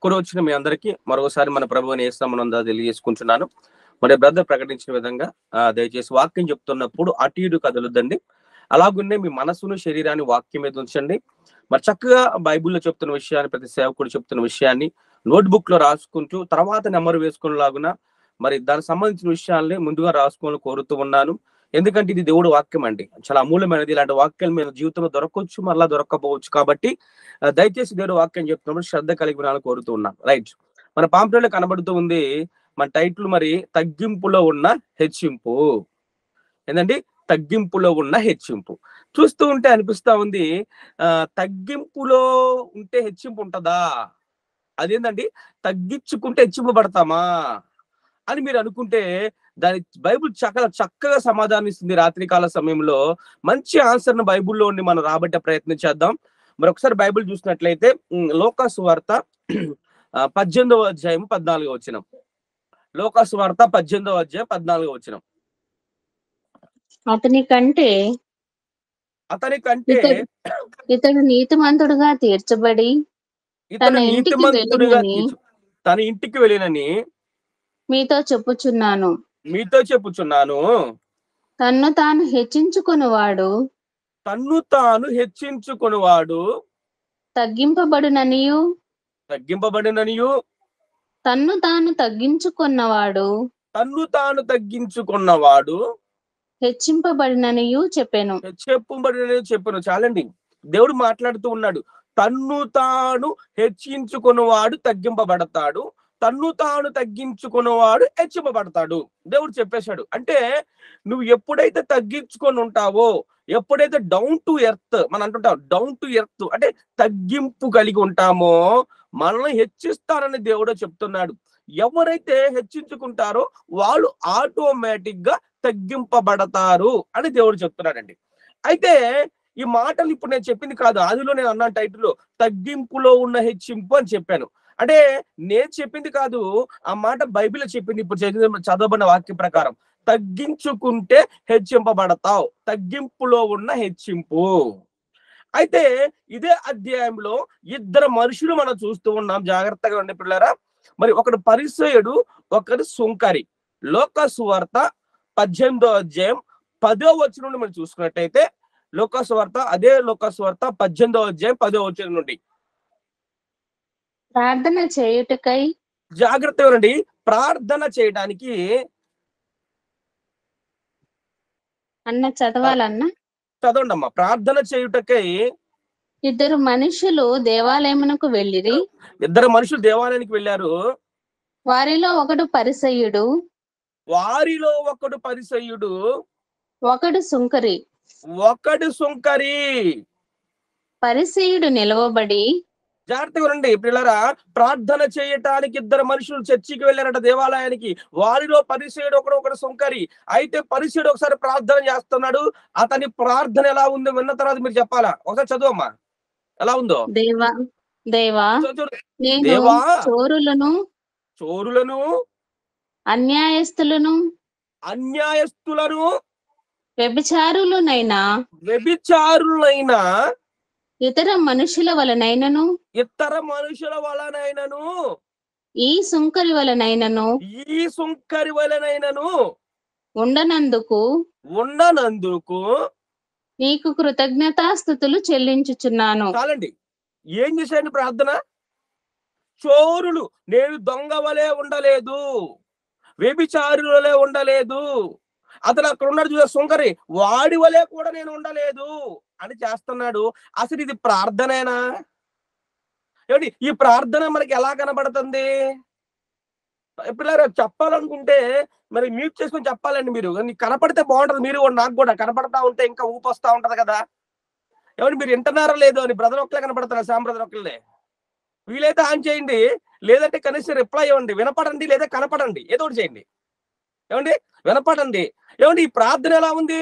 కూడా వచ్చిన మీ అందరికీ మరోసారి మన ప్రభువుని యేసునామమున తెలియజేసుకుంటున్నాను. మరి బ్రదర్ ప్రకటించిన విధంగా దయచేసి వాక్యం చెప్తున్నప్పుడు అటు ఇటు కదలొద్దండి. అలాగున్నే మీ మనసును శరీరాన్ని వాక్యం మీద ఉంచండి. మరి చక్కగా బైబిల్లో చెప్తున్న విషయాన్ని, ప్రతి సేవకుడు చెప్తున్న విషయాన్ని నోట్బుక్ లో రాసుకుంటూ తర్వాత నెంబర్ వేసుకునేలాగున మరి దానికి సంబంధించిన విషయాల్ని ముందుగా రాసుకోవాలని కోరుతూ ఉన్నాను. ఎందుకంటే ఇది దేవుడు వాక్యం అండి, చాలా అమూల్యమైనది. ఇలాంటి వాక్యాలు మన జీవితంలో దొరకవచ్చు, మళ్ళా దొరకకపోవచ్చు. కాబట్టి దయచేసి దేవుడు వాక్యం చెప్తున్నప్పుడు శ్రద్ధ కలిగి వినాలని కోరుతూ ఉన్నాను. రైట్, మన పాంప్లెట్ లో కనబడుతూ ఉంది మన టైటిల్, మరి తగ్గింపులో ఉన్న హెచ్చింపు. ఏంటండి? తగ్గింపులో ఉన్న హెచ్చింపు. చూస్తూ ఉంటే అనిపిస్తా ఉంది, తగ్గింపులో ఉంటే హెచ్చింపు ఉంటదా? అదేంటండి, తగ్గించుకుంటే హెచ్చింపబడతామా అని మీరు అనుకుంటే, దాని బైబుల్ చాలా చక్కగా సమాధానం ఇస్తుంది. రాత్రికాల సమయంలో మంచి ఆన్సర్ ను బైబుల్లో ఉండి మనం రాబట్టే ప్రయత్నం చేద్దాం. మరి ఒకసారి బైబిల్ చూసినట్లయితే లోకాసు వార్త 18వ అధ్యాయం 14వ వచనం. లోకాసు వార్త 18వ అధ్యాయం 14వ వచనం. అతని కంటే ఇతడు నీతిమంతుడుగా తీర్చబడి తన ఇంటికి వెళ్ళినని మీతో చెప్పుచున్నాను. తన్ను తాను హెచ్చించుకొనువాడు తగ్గింపబడుననియు తన్ను తాను తగ్గించుకున్నవాడు హెచ్చింపబడిననియు చెప్పాను. చాలండి. దేవుడు మాట్లాడుతూ ఉన్నాడు. తన్ను తాను హెచ్చించుకున్నవాడు తగ్గింపబడతాడు, తన్ను తాను తగ్గించుకున్నవాడు హెచ్చింపబడతాడు. దేవుడు చెప్పేశాడు. అంటే నువ్వు ఎప్పుడైతే తగ్గించుకొని ఉంటావో, ఎప్పుడైతే డౌన్ టు ఎర్త్, మనం అంటుంటాం డౌన్ టు ఎర్త్ అంటే తగ్గింపు కలిగి ఉంటామో మనల్ని హెచ్చిస్తారని దేవుడు చెప్తున్నాడు. ఎవరైతే హెచ్చించుకుంటారో వాళ్ళు ఆటోమేటిక్ గా తగ్గింపబడతారు అని దేవుడు చెప్తున్నాడండి. అయితే ఈ మాటలు ఇప్పుడు నేను చెప్పింది కాదు, ఆదిలో నేను అన్నాను టైటిల్లో, తగ్గింపులో ఉన్న హెచ్చింపు అని చెప్పాను. అంటే నేను చెప్పింది కాదు, ఆ మాట బైబిల్లో చెప్పింది. ఇప్పుడు చదవబడిన వాక్యం ప్రకారం తగ్గించుకుంటే హెచ్చింపబడతావు, తగ్గింపులో ఉన్న హెచ్చింపు. అయితే ఇదే అధ్యాయంలో ఇద్దరు మనుషులు మనం చూస్తూ ఉన్నాం. జాగ్రత్తగా ఉండే పిల్లరా. మరి ఒకడు పరిసయ్యుడు, ఒకడు సుంకరి. లోకాసు వార్త 18వ అధ్యాయం 10వ వచనం నుండి మనం చూసుకున్నట్టయితే, లోకాసు వార్త 18వ అధ్యాయం 10వ వచనం నుండి ప్రార్థన చేయుటకై, జాగ్రత్తగా ఉండండి, ప్రార్థన చేయడానికి చదవండి అమ్మా. ప్రార్థన చేయుటకై ఇద్దరు మనుషులు దేవాలయమునకు దేవాలయానికి వెళ్ళారు. వారిలో ఒకడు పరిసయ్యుడు, ఒకడు సుంకరి. పరిసయ్యుడు నిలవబడి, జాగ్రత్తగా రండి పిల్లరా, ప్రార్థన చేయటానికి ఇద్దరు మనుషులు చర్చికి వెళ్ళారట, దేవాలయానికి. వారిలో పరిసయ్యుడు ఒకడు సుంకరి. అయితే పరిసయ్యుడు ఒకసారి ప్రార్థన చేస్తున్నాడు. అతని ప్రార్థన ఎలా ఉందో విన్న తర్వాత మీరు చెప్పాలా. ఒకసారి చదువమ్మా, ఎలా ఉందో. దేవా చోరులను అన్యాయస్తులను వ్యభిచారులనైనా ఇతర మనుషుల వలనైనను ఈ సుంకరి వలనైనను ఉండనందుకు నీకు కృతజ్ఞతాస్తుతులు చెల్లించుచున్నాను. చాలండి. ఏం చేశాడు ప్రార్థన? చోరులు, నేను దొంగ వలె ఉండలేదు, వ్యభిచారులే ఉండలేదు, అతను అక్కడ ఉన్నాడు చూసా సుంకరి, వాడి వలె కూడా నేను ఉండలేదు అని చేస్తున్నాడు. అసలు ఇది ప్రార్థనేనా? ఏమండి, ఈ ప్రార్థన మనకి ఎలా కనబడుతుంది? పిల్లలు చెప్పాలనుకుంటే మరి మ్యూట్ చేసుకొని చెప్పాలండి. మీరు కనపడితే బాగుంటది. మీరు నాకు కూడా కనపడతా ఉంటే ఇంకా ఊపు వస్తా ఉంటది కదా. ఏమండి, మీరు వింటున్నారా లేదు అని బ్రదర్ ఒక్కలే కనపడుతున్నారు, శామ్ బ్రదర్ ఒక్కలే. వీలైతే ఆన్ చేయండి, లేదంటే కనీసం రిప్లై ఇవ్వండి. వినపడండి లేదా కనపడండి, ఏదో ఒకటి చేయండి. ఏమండి, వినపడండి. ఏమండి, ఈ ప్రార్థన ఎలా ఉంది?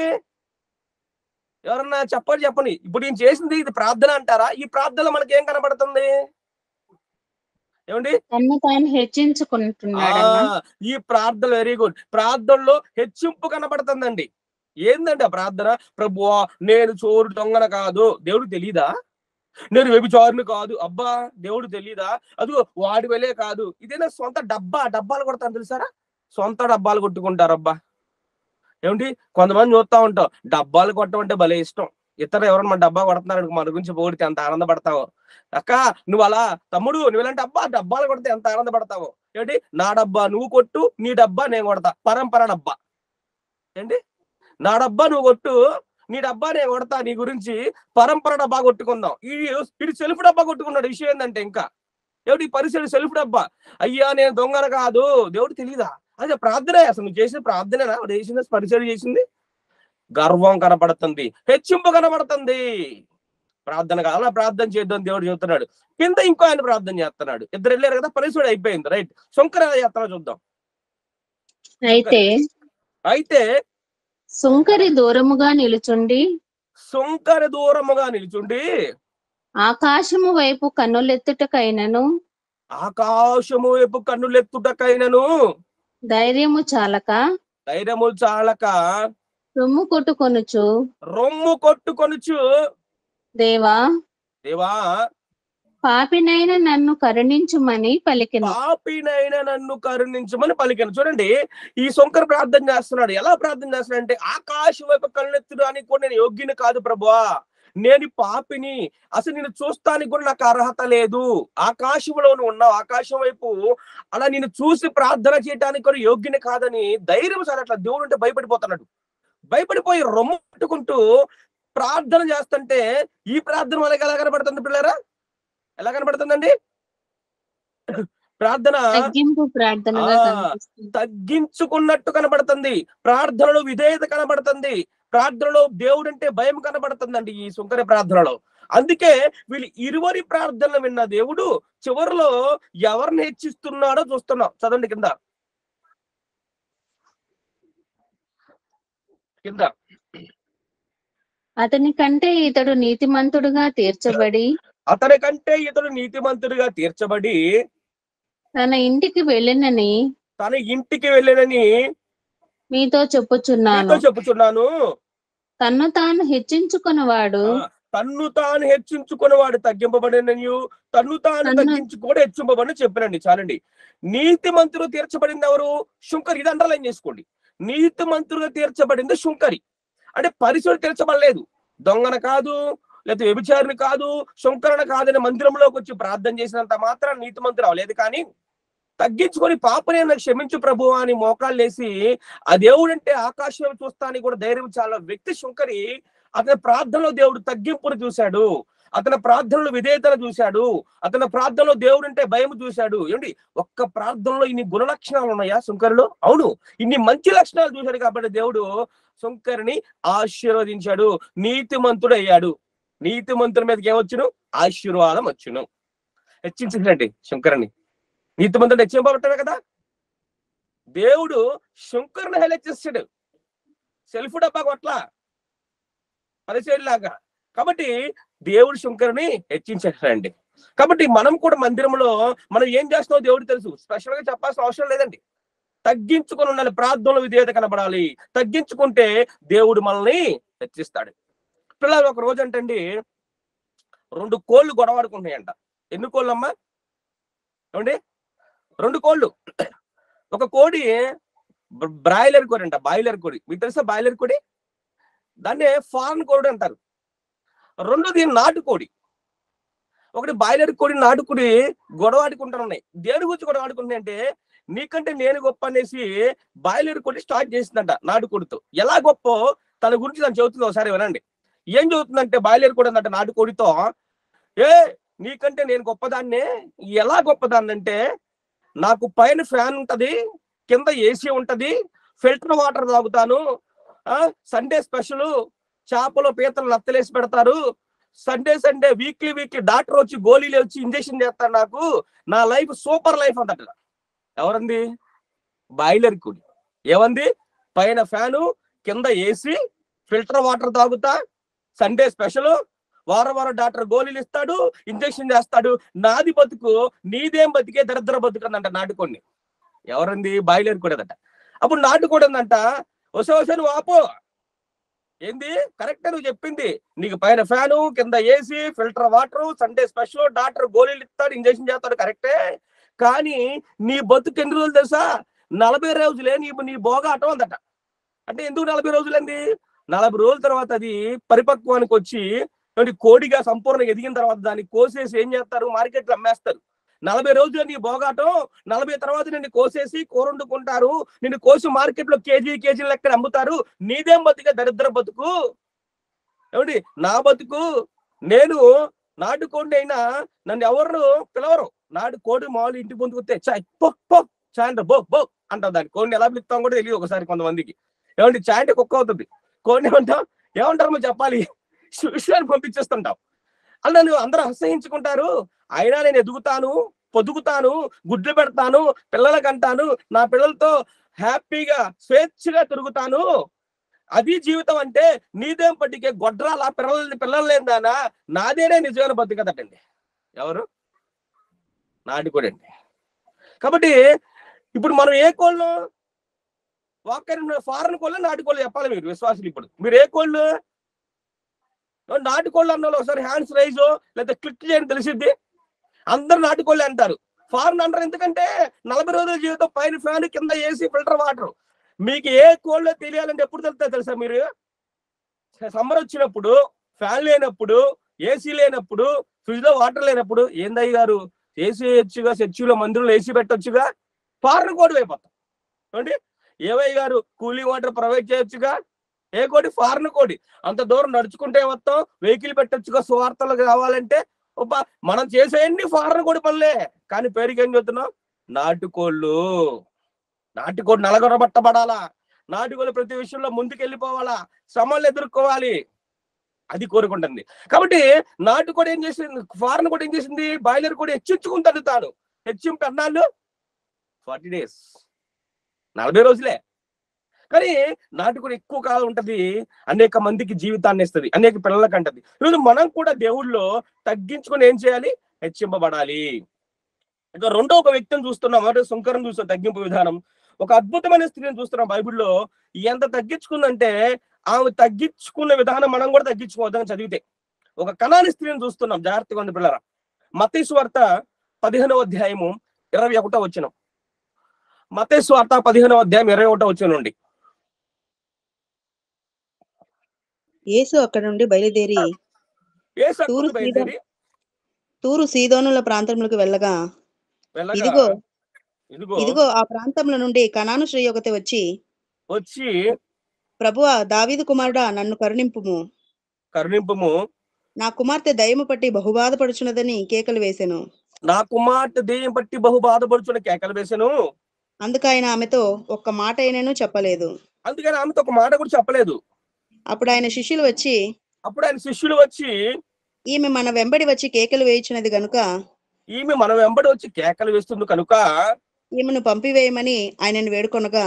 ఎవరన్నా చెప్పండి. ఇప్పుడు నేను చేసింది ఇది ప్రార్థన అంటారా? ఈ ప్రార్థనలో మనకి ఏం కనబడుతుంది? ఏమండి, ఈ ప్రార్థన వెరీ గుడ్. ప్రార్థనలో హెచ్చింపు కనబడుతుందండి. ఏందండి ఆ ప్రార్థన? ప్రభువా, నేను చోరు దొంగన కాదు. దేవుడికి తెలీదా? నేను వ్యభిచారిని కాదు, అబ్బా దేవుడు తెలీదా, అదిగో వాడి వెళ్ళే కాదు, ఇదేనా సొంత డబ్బాలు కొడతాను తెలుసారా, సొంత డబ్బాలు కొట్టుకుంటారబ్బా. ఏమిటి కొంతమంది చూస్తా ఉంటాం, డబ్బాలు కొట్టమంటే భలే ఇష్టం. ఇతర ఎవరైనా మన డబ్బా కొడుతున్నారు మన గురించి పొగిడితే ఎంత ఆనందపడతావో. అక్క నువ్వు అలా, తమ్ముడు నువ్వు ఇలాంటి డబ్బాలు కొడితే ఎంత ఆనందపడతావో. ఏంటి నా డబ్బా నువ్వు కొట్టు, నీ డబ్బా నేను కొడతా, పరంపర డబ్బా. ఏంటి నా డబ్బా నువ్వు కొట్టు, నీ డబ్బా నేను కొడతా, నీ గురించి పరంపర డబ్బా కొట్టుకుందాం. ఇది సెల్ఫ్ డబ్బా కొట్టుకున్నాడు. విషయం ఏంటంటే ఇంకా ఏమిటి పరిస్థితి సెల్ఫ్ డబ్బా. అయ్యా నేను దొంగన కాదు, దేవుడు తెలీదా, అదే ప్రార్థనే. అసలు నువ్వు చేసిన ప్రార్థనేనా చేసింది, పరిచయం చేసింది. గర్వం కనబడుతుంది, హెచ్చింపు కనబడుతుంది. ప్రార్థన కాదు, అలా ప్రార్థన చేద్దాం దేవుడు చెబుతున్నాడు. కింద ఇంకో ఆయన ప్రార్థన చేస్తున్నాడు. ఇద్దరు వెళ్ళారు కదా, పరిచయం అయిపోయింది. రైట్, శంకర చేస్తున్నా చూద్దాం. అయితే సుంకరి దూరముగా నిలుచుండి ఆకాశము వైపు కన్నులెత్తుటకైనను ధైర్యము చాలక రొమ్ము కొట్టుకొనుచు దేవా పాపినైన నన్ను కరుణించుమని పలికెను. చూడండి, ఈ శంకర్ ప్రార్థన చేస్తున్నాడు. ఎలా ప్రార్థన చేస్తున్నాడు అంటే, ఆకాశం వైపు కళ్ళెత్తడానికి కూడా నేను యోగ్యుని కాదు ప్రభువా, నేను పాపిని, అసలు నేను చూస్తానికి కూడా నాకు అర్హత లేదు. ఆకాశంలో ఉన్నావు, ఆకాశం వైపు అలా నేను చూసి ప్రార్థన చేయడానికి కూడా యోగ్యుని కాదని ధైర్యం సార్. అట్లా దేవుడు అంటే భయపడిపోతున్నాడు. భయపడిపోయి రొమ్ము పట్టుకుంటూ ప్రార్థన చేస్తుంటే, ఈ ప్రార్థన మనకి ఎలా కనబడుతుంది పిల్లరా? ఎలా కనబడుతుందండి? ప్రార్థన తగ్గించుకున్నట్టు కనబడుతుంది, ప్రార్థనలో విధేయత కనబడుతుంది, ప్రార్థనలో దేవుడు అంటే భయం కనబడుతుందండి ఈ శంకర ప్రార్థనలో. అందుకే వీళ్ళు ఇరువరి ప్రార్థనలు విన్న దేవుడు చివరిలో ఎవరిని హెచ్చిస్తున్నాడో చూస్తున్నాం. చదవండి కింద. అతని కంటే ఇతడు నీతిమంతుడుగా తీర్చబడి తన ఇంటికి వెళ్ళినని మీతో చెప్పుచున్నాను. తన్ను తాను హెచ్చించుకున్నవాడు తగ్గింపబడినయు, తన్ను తాను తగ్గించుకోవడం హెచ్చింపబడి చెప్పినండి. చాలండి. నీతిమంతుడు తీర్చబడింది ఎవరు? శుంకరి. ఇది అండర్లైన్ చేసుకోండి. నీతిమంతుడుగా తీర్చబడింది శుంకరి. అంటే పరిశుద్ధుడు తీర్చబడలేదు, దొంగన కాదు, లేకపోతే వ్యభిచారిని కాదు, శంకరణ కాదని మందిరంలోకి వచ్చి ప్రార్థన చేసినంత మాత్రం నీతిమంతుడు అవ్వలేదు. కానీ తగ్గించుకొని పాపనే నాకు క్షమించు ప్రభు అని మోకాళ్ళు వేసి ఆ దేవుడు అంటే ఆకాశం చూస్తానికి కూడా ధైర్యం చాలా వ్యక్తి శంకరి. అతని ప్రార్థనలో దేవుడు తగ్గింపును చూశాడు, అతని ప్రార్థనలో విధేయతను చూశాడు, అతని ప్రార్థనలో దేవుడు అంటే భయం చూశాడు. ఏంటి ఒక్క ప్రార్థనలో ఇన్ని గుణ లక్షణాలు ఉన్నాయా శంకరులో? అవును, ఇన్ని మంచి లక్షణాలు చూశాడు కాబట్టి దేవుడు శంకరిని ఆశీర్వదించాడు, నీతిమంతుడు అయ్యాడు. నీతిమంతుల మీదకి ఏమొచ్చును? ఆశీర్వాదం వచ్చును. హెచ్చించండి శంకరుని. నీతిమంతుడు హెచ్చింపబట్టమే కదా. దేవుడు శంకరుని హెచ్చేస్తాడు, సెల్ఫ్ డబ్బా కొట్ల పరిచయలాగా. కాబట్టి దేవుడు శంకరుని హెచ్చించాడండి. కాబట్టి మనం కూడా మందిరంలో మనం ఏం చేస్తున్నామో దేవుడు తెలుసు, స్పెషల్ గా చెప్పాల్సిన అవసరం లేదండి. తగ్గించుకొని ఉండాలి, ప్రార్థనలో విధేయత కనబడాలి. తగ్గించుకుంటే దేవుడు మనల్ని హెచ్చిస్తాడు. పిల్లలు ఒక రోజు అంటండి 2 కోళ్ళు గొడవాడుకుంటున్నాయంట. ఎన్ని కోళ్ళు అమ్మా? ఏమండి? 2 కోళ్ళు. ఒక కోడి బ్రాయిలర్ కోడి అంట, బాయిలర్ కోడి. మీకు తెలుసా బాయిలర్ కోడి? దాన్ని ఫారెన్ కోడి అంటారు. రెండోది నాటుకోడి. ఒకటి బాయిలర్ కోడి, నాటుకోడి గొడవాడుకుంటున్నాయి. దేని గురించి గొడవాడుకుంటున్నాయి అంటే, నీకంటే నేను గొప్ప అనేసి బాయిలర్ కోడి స్టార్ట్ చేసిందంట నాటుకోడితో. ఎలా గొప్ప తన గురించి తను చెబుతుంది, ఒకసారి వినండి. ఏం చెబుతుందంటే బాయిలర్ కోడి అందంట నాటుకోడితో, నీకంటే నేను గొప్పదాన్నే. ఎలా గొప్పదాన్ని అంటే, నాకు పైన ఫ్యాన్ ఉంటది, కింద ఏసీ ఉంటది, ఫిల్టర్ వాటర్ తాగుతాను, సండే స్పెషల్ చేపలు పీతలు నత్తలేసి పెడతారు, సండే వీక్లీ డాక్టర్ వచ్చి గోళీలు వచ్చి ఇంజక్షన్ చేస్తాడు, నాకు నా లైఫ్ సూపర్ లైఫ్ అంతట. ఎవరంది? బాయిలర్ కోడి. ఏమంది? పైన ఫ్యాను, కింద ఏసీ, ఫిల్టర్ వాటర్ తాగుతా, సండే స్పెషల్, వారం డాక్టర్ గోళీలు ఇస్తాడు, ఇంజక్షన్ చేస్తాడు, నాది బతుకు నీదేం బతికే దరిద్ర బతుకందంట నాటుకోడిని. ఎవరంది? బాయిలర్ కోడి అదట. అప్పుడు నాటుకోడి అందంట, వసే నువ్వు ఆపో, ఏంది కరెక్టే నువ్వు చెప్పింది. నీకు పైన ఫ్యాను, కింద AC, filter water, Sunday special, doctor గోళీలు ఇస్తాడు, ఇంజక్షన్ చేస్తాడు, కరెక్టే. కానీ నీ బతుకు ఎన్ని రోజులు తెలుసా? 40 రోజులే నీ భోగాటం అందట. అంటే ఎందుకు 40 రోజులండి? 40 రోజుల తర్వాత అది పరిపక్వానికి వచ్చి కోడిగా సంపూర్ణంగా ఎదిగిన తర్వాత దాన్ని కోసేసి ఏం చేస్తారు? మార్కెట్లో అమ్మేస్తారు. 40 రోజులు నీ భోగాటం, 40 తర్వాత నిన్ను కోసేసి కూర వండుకుంటారు, నిన్ను కోసి మార్కెట్లో కేజీల లెక్కన అమ్ముతారు. నీదేం బతుక? దరిద్ర బతుకు. ఏమండి నా బతుకు? నేను నాటుకోండి అయినా నన్ను ఎవరు పిలవరు. నాటుకోడి మామూలు ఇంటికి పొందుకుతే చాయ్ చాయంట బో బో అంటాం. దాన్ని కోడిని ఎలా పిలుస్తాం కూడా తెలియదు ఒకసారి కొంతమందికి. ఏమండి చాయ్ అంటే కుక్క అవుతుంది, కోడిని ఏమంటారు చెప్పాలి, విషయాన్ని పంపించేస్తుంటాం. అలా నువ్వు అందరూ అసహించుకుంటారు. అయినా నేను ఎదుగుతాను, పొదుగుతాను, గుడ్లు పెడతాను, పిల్లలకు అంటాను, నా పిల్లలతో హ్యాపీగా స్వేచ్ఛగా తిరుగుతాను. అది జీవితం అంటే. నీదేం పట్టికే గొడ్రాల పిల్లలు లేదానా? నాదేనే నిజమైన బతుకదటండి. ఎవరు? నాటుకోడండి. కాబట్టి ఇప్పుడు మనం ఏ కోళ్ళు? ఫారెన్ కోళ్ళు, నాటుకోళ్ళు చెప్పాలి మీరు విశ్వాసులు. ఇప్పుడు మీరు ఏ కోళ్ళు? నాటుకోళ్ళు అన్న ఒకసారి హ్యాండ్స్ రైజో లేదా క్లిక్ చేయని తెలిసిద్ది. అందరు నాటుకోళ్ళే అంటారు, ఫారెన్ అంటారు. ఎందుకంటే 40 రోజుల జీవితం, పైన ఫ్యాన్, కింద ఏసీ, ఫిల్టర్ వాటర్. మీకు ఏ కోళ్ళో తెలియాలంటే ఎప్పుడు తెలుసా? మీరు సమ్మర్ వచ్చినప్పుడు, ఫ్యాన్ లేనప్పుడు, ఏసీ లేనప్పుడు, ఫ్రిడ్జ్ లో వాటర్ లేనప్పుడు, ఏందయ్య గారు ఏసీ వేయొచ్చుగా, చర్చిలో మందిరంలో ఏసీ పెట్టొచ్చుగా, ఫారెన్ కోడి అయిపోతాం. ఏమండి ఏవయ్య గారు కూలింగ్ వాటర్ ప్రొవైడ్ చేయొచ్చుగా, ఏ కోడి? ఫారెన్ కోడి. అంత దూరం నడుచుకుంటే మొత్తం వెహికల్ పెట్టొచ్చుగా సువార్తలు కావాలంటే. మనం చేసేయండి ఫారెన్ కోడి పనులే. కానీ పేరుకి ఏం చెప్తున్నాం? నాటుకోళ్ళు. నాటుకోడి నలగొరబట్టబడాలా, నాటుకోళ్ళు ప్రతి విషయంలో ముందుకెళ్ళిపోవాలా, శ్రమలు ఎదుర్కోవాలి, అది కోరుకుంటుంది. కాబట్టి నాటుకోడి ఏం చేసింది? ఫారెన్ కోడి ఏం చేసింది? బాయిలర్ కోడి హెచ్చించుకుంటాడు తాను. హెచ్చింపు అన్నాళ్ళు 40 days, 40 రోజులే. కానీ నాటుకోడి ఎక్కువ కాలం ఉంటది, అనేక మందికి జీవితాన్ని ఇస్తుంది, అనేక పిల్లలకు అంటది. ఈరోజు మనం కూడా దేవుళ్ళో తగ్గించుకొని ఏం చేయాలి? హెచ్చింపబడాలి. ఇక ఒక వ్యక్తిని చూస్తున్నాం, అంటే సుంకరం చూస్తాం, తగ్గింపు విధానం. ఒక అద్భుతమైన స్త్రీని చూస్తున్నాం బైబిల్లో. ఎంత తగ్గించుకుందంటే ఆమె తగ్గించుకున్న విధానం మనం కూడా తగ్గించుకోవద్దని చదివితే. ఒక కనాని స్త్రీని చూస్తున్నాం, జాగ్రత్తగా ఉంది పిల్లరా. మత్తయి సువార్త 15వ అధ్యాయము 21వ వచనం. మత్తయి సువార్త 15వ అధ్యాయం 21వ వచనం నుండి. యేసు అక్కడ నుండి బయలుదేరి తూరు సీదోనుల ప్రాంతములకు వెళ్ళగా ఇదిగో ఆ ప్రాంతంలో నుండి కనాను స్త్రీ ఒకటి వచ్చి ప్రభువా, దావీదు కుమారుడా, నన్ను కరుణింపుము, నా కుమార్తె దయ్యము పట్టి బహుబాధపడుచున్నదని కేకలు వేసెను. అందుకైన ఆమెతో ఒక్క మాట అయినను చెప్పలేదు. అప్పుడు ఆయన శిష్యులు వచ్చి ఈమె మన వెంబడి వచ్చి కేకలు వేయించినది గనుక, ఈమెను పంపివేయమని ఆయనను వేడుకొనగా,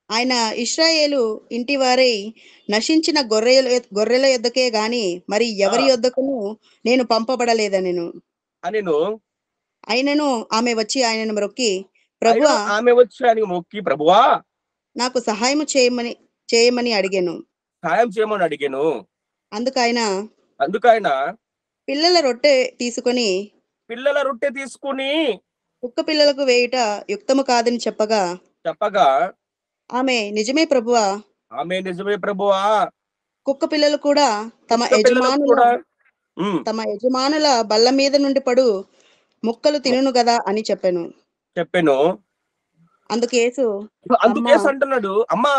ఆయన ఇశ్రాయేలు ఇంటి వారై నశించిన గొర్రెల యొద్దకే గాని మరి ఎవరి యొద్దకును నేను పంపబడలేదనెను. ఆయనను ఆమె వచ్చి ఆయనను మొక్కి, ప్రభువా నాకు సహాయం చేయమని అడిగాను. అందుకైన పిల్లల రొట్టె తీసుకొని కుక్క పిల్లలకు వేయుట యుక్తము కాదని చెప్పగా ఆమె నిజమే ప్రభువా, కుక్క పిల్లలు కూడా తమ యజమానుల బల్ల మీద నుండి పడు ముక్కలు తినును గదా అని చెప్పాను. అందుకు యేసు అంటున్నాడు, అమ్మా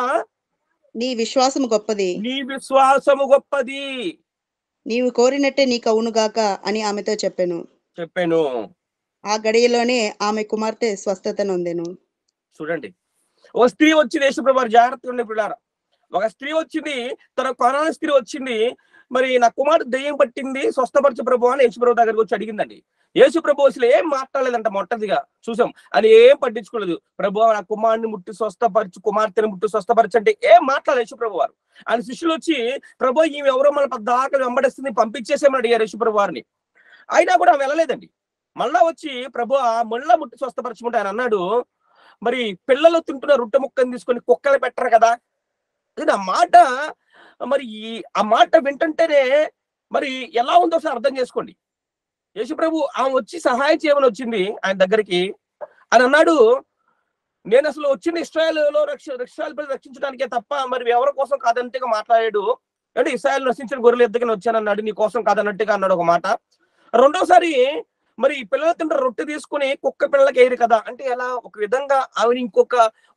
నీ విశ్వాసము గొప్పది, నీవు కోరినట్టే నీకు అవునుగాక అని ఆమెతో చెప్పాను. ఆ గడియలోనే ఆమె కుమార్తె స్వస్థత నొందెను. చూడండి, ఒక స్త్రీ వచ్చింది, యేసుప్రభు జాగ్రత్తగా ఉండే పిల్లారా. ఒక స్త్రీ వచ్చింది, తన కొనాల స్త్రీ వచ్చింది. మరి నా కుమారుడు దెయ్యం పట్టింది, స్వస్థపరచు ప్రభు అని యేసుప్రభు దగ్గరికి వచ్చి అడిగిందండి. యేసుప్రభు అసలు ఏం మాట్లాడలేదంట. మొట్టదిగా చూసాం, అని ఏం పట్టించుకోలేదు. ప్రభు నా కుమారుని ముట్టి స్వస్థపరచు, కుమార్తెను ముట్టి స్వస్థపరచు అంటే ఏం మాట్లాడలేదు యేసుప్రభు వారు. ఆయన శిష్యులు వచ్చి, ప్రభు ఈమె ఎవరో మన పద్దాకలు వెంబడిస్తుంది, పంపించేసేమని అడిగారు యేసుప్రభు వారిని. అయినా కూడా వెళ్ళలేదండి. మళ్ళా వచ్చి ప్రభు మళ్ళా ముట్టి స్వస్థపరచుకుంటే ఆయన అన్నాడు, మరి పిల్లలు తింటున్న రొట్టె ముక్కని తీసుకొని కుక్కలు పెట్టరు కదా. ఆ మాట మరి ఆ మాట వింటుంటేనే మరి ఎలా ఉందో ఒకసారి అర్థం చేసుకోండి. యేసుప్రభు ఆమె వచ్చి సహాయం చేయమని వచ్చింది ఆయన దగ్గరికి. ఆయన అన్నాడు, నేను అసలు వచ్చిన ఇశ్రాయేలులో ఇశ్రాయేలు ప్రజలు రక్షించడానికే తప్ప మరి ఎవరి కోసం కాదన్నట్టుగా మాట్లాడాడు. అంటే ఇశ్రాయేలు రక్షించిన గొర్రెలు ఎద్దుకని వచ్చానన్నాడు, నీ కోసం కాదన్నట్టుగా అన్నాడు ఒక మాట. రెండోసారి మరి పిల్లల తింటే రొట్టె తీసుకుని కుక్క పిల్లలకి వేయరు కదా అంటే ఎలా, ఒక విధంగా ఆవిడ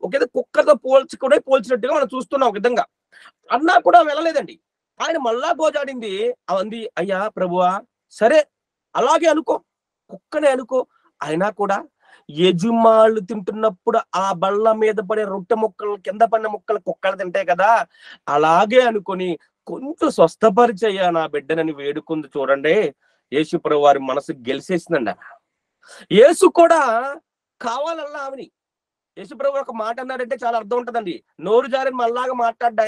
ఒక కుక్కతో పోల్చినట్టుగా మనం చూస్తున్నాం. ఒక విధంగా అన్నా కూడా వెళ్ళలేదండి. ఆయన మళ్ళా గోజాడింది. అవంది, అయ్యా ప్రభువా సరే అలాగే అనుకో, కుక్కనే అనుకో, అయినా కూడా యజమానులు తింటున్నప్పుడు ఆ బళ్ళ మీద పడే రొట్టె ముక్కలు కింద పడిన ముక్కలు కుక్కలు తింటాయి కదా, అలాగే అనుకొని కొంచెం స్వస్థపరిచయ్యా నా బిడ్డనని వేడుకుంది. చూడండి, యేసు ప్రభు వారి మనసు గెలిచేసిందండి. యేసు కూడా కావాలన్నా ఆమెని. యేసు ప్రభు ఒక మాట అన్నాడంటే చాలా అర్థం ఉంటదండి. నోరు జారిని మళ్ళాగా మాట్లాడ్డా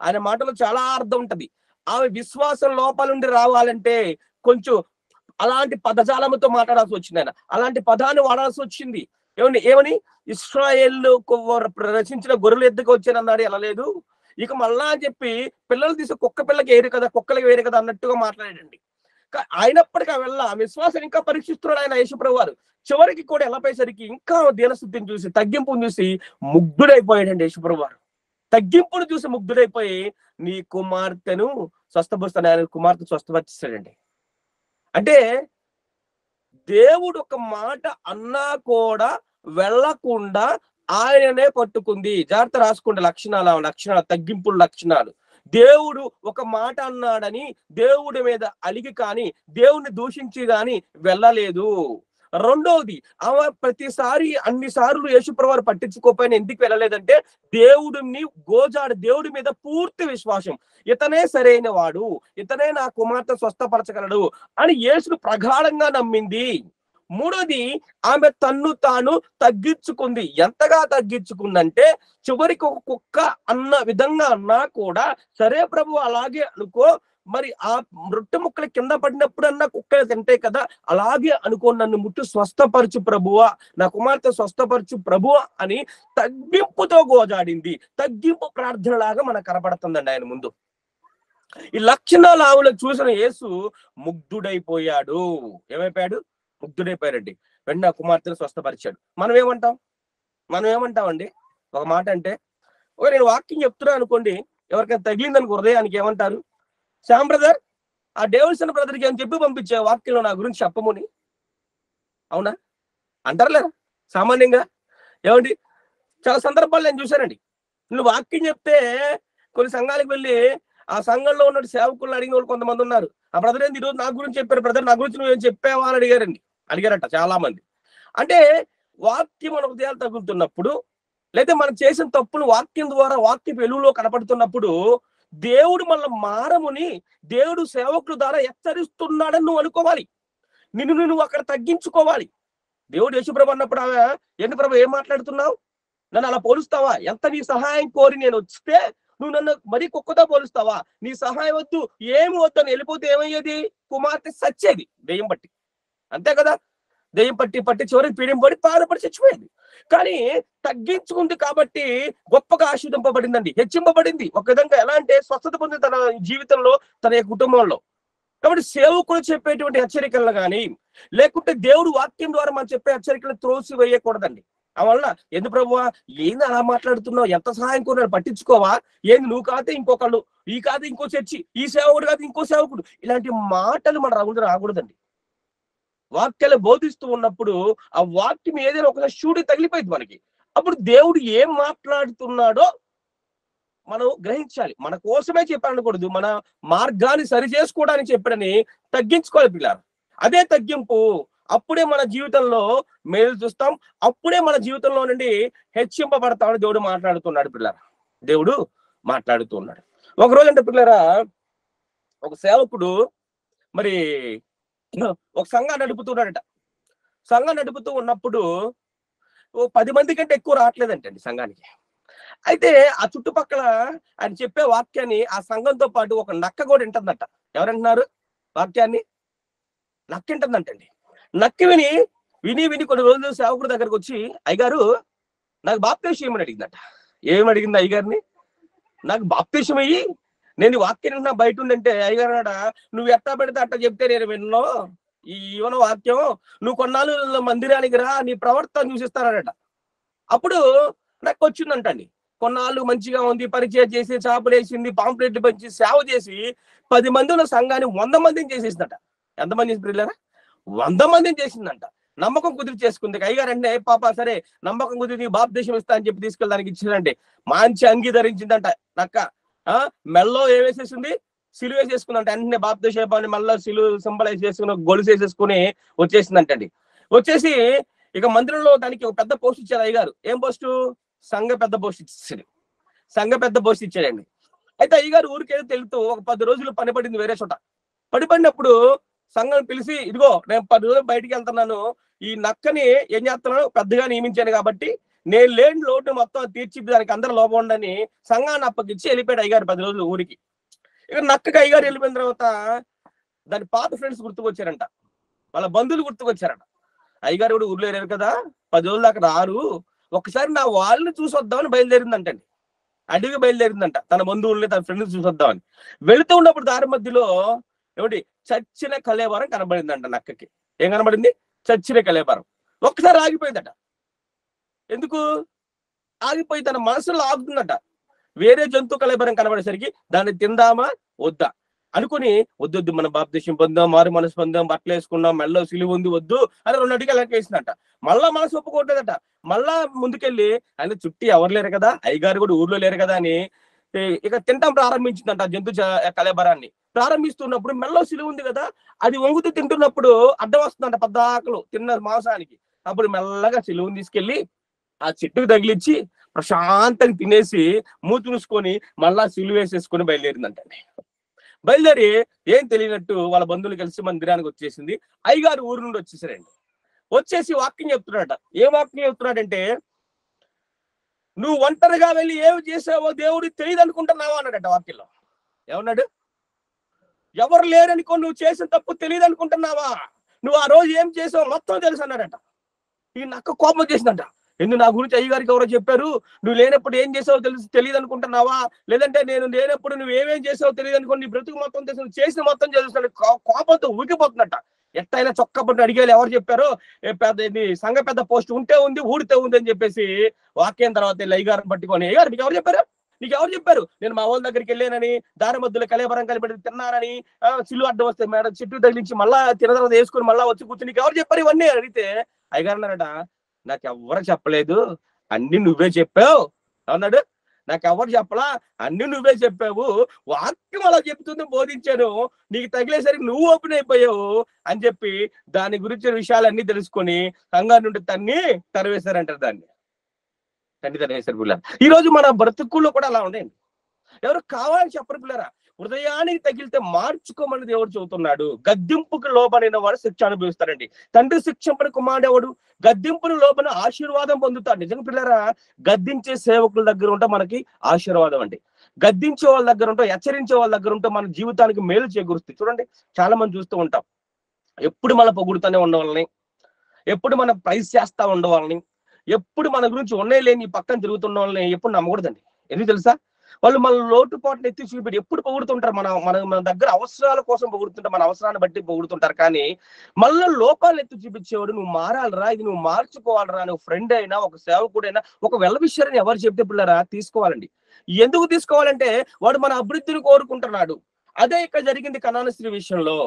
ఆయన మాటలో చాలా అర్థం ఉంటది. ఆమె విశ్వాసం లోపాలుండి రావాలంటే కొంచెం అలాంటి పదజాలముతో మాట్లాడాల్సి వచ్చింది. ఆయన అలాంటి పదాన్ని వాడాల్సి వచ్చింది. ఏమని ఇశ్రాయేలు రచించిన గొర్రెలు ఎద్దుకు వచ్చానన్నాడు, ఎలా లేదు. ఇక మళ్ళా అని చెప్పి పిల్లలు తీసి కుక్క పిల్లకి వేరు కదా, కుక్కలకి వేరు కదా అన్నట్టుగా మాట్లాడాడండి. అయినప్పటికీ ఆ విశ్వాసం ఇంకా పరీక్షిస్తున్నాడు ఆయన యేసుప్రభు వారు. చివరికి కూడా వెళ్ళపోయేసరికి ఇంకా దీనస్థితిని చూసి తగ్గింపుని చూసి ముగ్ధుడైపోయాడండి యేసుప్రభు వారు. తగ్గింపును చూసి ముగ్ధుడైపోయి, నీ కుమార్తెను స్వస్థపరుస్తాను, ఆయన కుమార్తె స్వస్థపరిచాడండి. అంటే దేవుడు ఒక మాట అన్నా కూడా వెళ్ళకుండా ఆయననే పట్టుకుంది. జాగ్రత్త రాసుకోండి లక్షణాలు తగ్గింపుల లక్షణాలు. దేవుడు ఒక మాట అన్నాడని దేవుడి మీద అలిగి కానీ దేవుణ్ణి దూషించి కానీ వెళ్ళలేదు. రెండోది, ఆమె ప్రతిసారి అన్నిసార్లు యేసుప్రభు వారు పట్టించుకోకపోయినా ఎందుకు వెళ్ళలేదంటే దేవుడి మీద పూర్తి విశ్వాసం, ఇతనే సరైన వాడు, ఇతనే నా కుమార్తె స్వస్థపరచగలడు అని యేసును ప్రగాఢంగా నమ్మింది. మూడోది, ఆమె తన్ను తాను తగ్గించుకుంది. ఎంతగా తగ్గించుకుందంటే చివరికి ఒక కుక్క అన్న విధంగా అన్నా కూడా సరే ప్రభు అలాగే అనుకో, మరి ఆ రొట్టె ముక్కలు కింద పడినప్పుడన్నా కుక్కలు తింటాయి కదా, అలాగే అనుకో, నన్ను ముట్టు స్వస్థపరచు ప్రభువా, నా కుమార్తె స్వస్థపరచు ప్రభువా అని తగ్గింపుతో గోజాడింది. తగ్గింపు ప్రార్థనలాగా మనకు కనపడుతుందండి ఆయన ముందు. ఈ లక్షణాలు ఆవులో చూసిన యేసు ముగ్ధుడైపోయాడు. ఏమైపోయాడు? ముగ్ధుడైపోయాడండి. వెంటనే ఆ కుమార్తెను స్వస్థపరిచాడు. మనం ఏమంటామండి? ఒక మాట అంటే, నేను వాక్యం చెప్తున్నా అనుకోండి, ఎవరికైనా తగిలిందనుకో హృదయానికి, ఏమంటారు? శ్యామ్ బ్రదర్, ఆ డేవిడ్సన్ బ్రదర్కి అని చెప్పి పంపించే వాక్యంలో నా గురించి చెప్పముని, అవునా అంటారులే సామాన్యంగా. ఏమండి, చాలా సందర్భాలు నేను చూశానండి. నువ్వు వాక్యం చెప్తే కొన్ని సంఘాలకు వెళ్ళి ఆ సంఘంలో ఉన్న సేవకులను అడిగిన వాళ్ళు కొంతమంది ఉన్నారు. ఆ బ్రదర్ ఏంది ఈరోజు నా గురించి చెప్పారు, బ్రదర్ నా గురించి నువ్వేం చెప్పావా అని అడిగారట చాలా మంది. అంటే వాక్యం మన హృదయాలు తగులుతున్నప్పుడు, లేదా మనం చేసిన తప్పులు వాక్యం ద్వారా వాక్య వెలుగులో కనపడుతున్నప్పుడు దేవుడు మళ్ళీ మారముని దేవుడు సేవకుల ద్వారా హెచ్చరిస్తున్నాడని నువ్వు అనుకోవాలి. నువ్వు అక్కడ తగ్గించుకోవాలి. దేవుడు యేసుప్రభు అన్నప్పుడు ఆమె, ఏంటి ప్రభు ఏం మాట్లాడుతున్నావు, నన్ను అలా పోలుస్తావా, ఎంత నీ సహాయం కోరి నేను వస్తే నువ్వు నన్ను మరీ కుక్కతో పోలుస్తావా, నీ సహాయం వద్దు, ఏమి వద్దు అని వెళ్ళిపోతే ఏమయ్యేది? కుమార్తె సచ్చేది దెయ్యం పట్టి. అంతే కదా, దెయ్యం పట్టి చివరికి పీడియం పడి బాధపడి చచ్చిపోయింది. కానీ తగ్గించుకుంది కాబట్టి గొప్పగా ఆశీర్వదింపబడిందండి, హెచ్చింపబడింది. ఒక విధంగా ఎలా అంటే స్వస్థత పొంది తన జీవితంలో, తన కుటుంబంలో. కాబట్టి సేవకులు చెప్పేటువంటి హెచ్చరికలను కానీ, లేకుంటే దేవుడు వాక్యం ద్వారా మనం చెప్పే హెచ్చరికలు త్రోసి వేయకూడదండి. అవల్ల ఎందుకు ప్రభువా ఏంది అలా మాట్లాడుతున్నావు, ఎంత సహాయం కోరినాడు పట్టించుకోవా, ఏంది నువ్వు కాదే ఇంకొకళ్ళు, ఈ కాదు ఇంకో చర్చి, ఈ సేవకుడు కాదు ఇంకో సేవకుడు, ఇలాంటి మాటలు మన రాకూడదండి. వాక్యాలు బోధిస్తూ ఉన్నప్పుడు ఆ వాక్యం ఏదైనా ఒక షూడి తగిలిపోయింది మనకి. అప్పుడు దేవుడు ఏం మాట్లాడుతున్నాడో మనం గ్రహించాలి. మన కోసమే చెప్పాలనకూడదు, మన మార్గాన్ని సరి చేసుకోవడానికి చెప్పడని తగ్గించుకోవాలి పిల్లలు. అదే తగ్గింపు. అప్పుడే మన జీవితంలో మేలు చూస్తాం, అప్పుడే మన జీవితంలో నుండి హెచ్చింపబడతామని దేవుడు మాట్లాడుతున్నాడు పిల్లరా. దేవుడు మాట్లాడుతున్నాడు. ఒక రోజు అంటే పిల్లరా, ఒక సేవకుడు మరి ఒక సంఘాన్ని నడుపుతున్నాడట. సంఘం నడుపుతూ ఉన్నప్పుడు 10 మంది కంటే ఎక్కువ రావట్లేదంటండి సంఘానికి. అయితే ఆ చుట్టుపక్కల ఆయన చెప్పే వాక్యాన్ని ఆ సంఘంతో పాటు ఒక నక్క కూడా వింటుందట. ఎవరంటున్నారు వాక్యాన్ని? నక్క వింటుందంటండి. నక్క విని కొన్ని రోజులు సేవకుడి దగ్గరకు వచ్చి, అయ్యగారు నాకు బాప్తీసం ఏమని అడిగిందట. ఏమని అడిగింది అయ్యగారిని? నాకు బాప్తీసం అయ్యి నేను వాక్యం బయట ఉండంటే అయ్యగారు అన్నాడా, నువ్వు ఎట్టా పెడితే అట్ట చెప్తే నేను విన్నో ఈ ఈవన వాక్యం, నువ్వు కొన్నాళ్ళు మందిరానికి రా, నీ ప్రవర్తన చూసిస్తానట. అప్పుడు నాకు వచ్చిందంటండి. కొన్నాళ్ళు మంచిగా ఉంది, పరిచయం చేసి, చేపలు వేసింది, పాంప్లెట్లు పంచి, సేవ చేసి 10 మంది ఉన్న సంఘాన్ని 100 మందిని చేసేసిందట. ఎంతమంది పిల్లరా? 100 మందిని చేసిందంట. నమ్మకం కుదిరి చేసుకుంది. అయ్యగారు అంటే పాప సరే నమ్మకం కుదిరి బాప్తీసం ఇస్తా అని చెప్పి తీసుకెళ్ళడానికి ఇచ్చిందండి. మంచి అంగీ ధరించిందంట నక్క. మెల్లో ఏవేసేసింది? సిలువ వేసేసుకుందంట. వెంటనే బాప్తీసం మళ్ళీ సిలువ సింబల్ వేసేసుకుని గొలుసు వేసేసుకుని వచ్చేసిందంటండి. వచ్చేసి ఇక మందిరంలో దానికి ఒక పెద్ద పోస్ట్ ఇచ్చారు అయ్యగారు. ఏం పోస్టు? సంఘ పెద్ద పోస్ట్ ఇచ్చేసాడు. సంఘ పెద్ద పోస్ట్ ఇచ్చాడండి. అయితే అయ్యగారు ఊరికేదో తెలుతూ ఒక 10 రోజులు పని పడింది వేరే చోట. పడినప్పుడు సంఘం పిలిచి, ఇదిగో నేను 10 రోజులు బయటికి వెళ్తున్నాను, ఈ నక్కని ఏం చేస్తున్నాను, పెద్దగా నియమించాను కాబట్టి నేను లేని లోటు మొత్తం తీర్చి దానికి అందరూ లోపం ఉండని సంఘాన్ని అప్పగిచ్చి వెళ్ళిపోయాడు అయ్యగారు 10 రోజులు ఊరికి. ఇక నక్కకి అయ్యగారు వెళ్ళిపోయిన తర్వాత దాని పాత ఫ్రెండ్స్ గుర్తుకొచ్చారంట, వాళ్ళ బంధువులు గుర్తుకొచ్చారంట. అయ్యగారు కూడా ఊర్లో లేరు కదా, 10 రోజులు దాకా రారు, ఒకసారి నా వాళ్ళని చూసి వద్దామని బయలుదేరిందంటండి. అడవికి బయలుదేరిందంట తన బంధువుల్ని, తన ఫ్రెండ్స్ చూసి వద్దామని. వెళుతూ ఉన్నప్పుడు దారి మధ్యలో ఏమిటి చచ్చిన కలేబరం కనబడిందంట నక్కకి. ఏం కనబడింది? చచ్చిన కలేబరం. ఒక్కసారి ఆగిపోయిందట. ఎందుకు ఆగిపోయి తన మనసులో ఆగుతుందట. వేరే జంతు కలేబరం కనబడేసరికి దాన్ని తిందామా వద్దా అనుకుని, వద్దు మనం బాప్తీసం పొందాం, మారు మనసు పొందాం, బట్టలు వేసుకున్నాం, మెల్లో సిలువ ఉంది, వద్దు అని 2 అడుగులు లెక్క వేసిందట. మళ్ళా మనసు ఒప్పుకోవట్లేదట. మళ్ళా ముందుకెళ్ళి ఆయన చుట్టూ ఎవరు లేరు కదా, అయ్యగారు కూడా ఊర్లో లేరు కదా అని ఇక తింటాం ప్రారంభించిందంట జంతు కలేబరాన్ని. ప్రారంభిస్తున్నప్పుడు మెల్లో సిలువ ఉంది కదా, అది వంగుతూ తింటున్నప్పుడు అడ్డం వస్తుందంట పద్దాకలు తిన్న మాంసానికి. అప్పుడు మెల్లగా సిలువని తీసుకెళ్లి ఆ చెట్టుకు తగిలిచ్చి ప్రశాంతంగా తినేసి మూతి మూసుకొని మళ్ళా సిలువ వేసేసుకొని బయలుదేరిందంటండి. బయలుదేరి ఏం తెలియనట్టు వాళ్ళ బంధువులు కలిసి మందిరానికి వచ్చేసింది. అయ్యగారు ఊరు నుండి వచ్చేసారండి. వచ్చేసి వాక్యం చెప్తున్నాడట. ఏ వాక్యం చెప్తున్నాడంటే, నువ్వు ఒంటరిగా వెళ్ళి ఏమి చేసావో దేవుడికి తెలియదు అనుకుంటున్నావా అన్నాడట వాక్యంలో. ఏమన్నాడు? ఎవరు లేరనుకో నువ్వు చేసిన తప్పు తెలియదు అనుకుంటున్నావా, నువ్వు ఆ రోజు ఏం చేసావో మొత్తం తెలుసు అన్నాడట. ఈ నక్క కోపం చేసిందంట. ఎందుకు నా గురించి అయ్యగారికి ఎవరో చెప్పారు, నువ్వు లేనప్పుడు ఏం చేసావో తెలియదు అనుకుంటున్నావా, లేదంటే నేను లేనప్పుడు నువ్వు ఏమేం చేసావో తెలియదు అనుకో, నీ బ్రతుకు మొత్తం తెలుసు, చేసిన మొత్తం తెలుస్తాడు. కోపంతో ఊగిపోతున్నట్ట. ఎట్టయినా చొక్కబట్టి అడిగేది ఎవరు చెప్పారో, సంఘ పెద్ద పోస్ట్ ఉంటే ఉంది, ఊడితే ఉంది అని చెప్పేసి వాక్యం తర్వాత అయ్యగారిని పట్టుకొని, అయ్యారు నీకు ఎవరు చెప్పారు? నేను మా వాళ్ళ దగ్గరికి వెళ్ళానని, దారి మధ్యలో కలేబరం కలిపి తిన్నానని, సిలువ అడ్డం వస్తే మేడం చెట్టు తగిలించి మళ్ళా తిన్న తర్వాత వేసుకుని మళ్ళా వచ్చి కూర్చుని నీకు ఎవరు చెప్పారు ఇవన్నీ అడిగితే, అయ్యగారు అన్నారట, నాకెవ్వరు చెప్పలేదు, అన్ని నువ్వే చెప్పావు అన్నాడు. నాకెవరు చెప్పలా, అన్ని నువ్వే చెప్పావు, వాక్యం అలా చెప్తుంది, బోధించాను, నీకు తగిలేసరికి నువ్వు ఓపెన్ అయిపోయావు అని చెప్పి దాని గురించిన విషయాలన్నీ తెలుసుకొని సంఘాన్ని నుండి తరివేశారంటారు. దాన్ని తరివేశారు పిల్లలు. ఈ రోజు మన బ్రతుకుల్లో కూడా అలా ఉండేయండి. ఎవరు కావాలని చెప్పరు పిల్లరా. హృదయానికి తగిలితే మార్చుకోమని దేవుడు చెబుతున్నాడు. గద్దింపుకు లోబడిన వాడు శిక్ష అనుభవిస్తారండి. తండ్రి శిక్షింపని కుమారుడు ఎవడు? గద్దింపును లోబడిన ఆశీర్వాదం పొందుతాడు. నిజంగా పిల్లరా, గద్దించే సేవకుల దగ్గర ఉంటే మనకి ఆశీర్వాదం అండి. గద్దించే వాళ్ళ దగ్గర ఉంటే, హెచ్చరించే వాళ్ళ దగ్గర ఉంటే మన జీవితానికి మేలు చేకూరుస్తుంది. చూడండి, చాలా మంది చూస్తూ ఉంటాం, ఎప్పుడు మన పొగుడుతూనే ఉండవాలని, ఎప్పుడు మనం ప్రైజ్ చేస్తా ఉండవాలని, ఎప్పుడు మన గురించి ఉన్నాయి లేని పక్కన తిరుగుతున్న వాళ్ళని ఎప్పుడు నమ్మకూడదండి. ఎందుకు తెలుసా? వాళ్ళు మన లోటుపాటును ఎత్తి చూపెట్టి ఎప్పుడు పొగుడుతుంటారు. మన దగ్గర అవసరాల కోసం పొగుడుతుంటారు, మన అవసరాన్ని బట్టి పొగుడుతుంటారు. కానీ మళ్ళీ లోపాలను ఎత్తి చూపించేవాడు, నువ్వు మారాలరా, ఇది నువ్వు మార్చుకోవాలరా, నువ్వు ఫ్రెండ్ అయినా, ఒక సేవకుడైనా, ఒక వెల్లవిషయాన్ని ఎవరు చెప్తే పిల్లరా తీసుకోవాలండి. ఎందుకు తీసుకోవాలంటే వాడు మన అభివృద్ధిని కోరుకుంటున్నాడు. అదే ఇక్కడ జరిగింది కనాను స్త్రీ విషయంలో.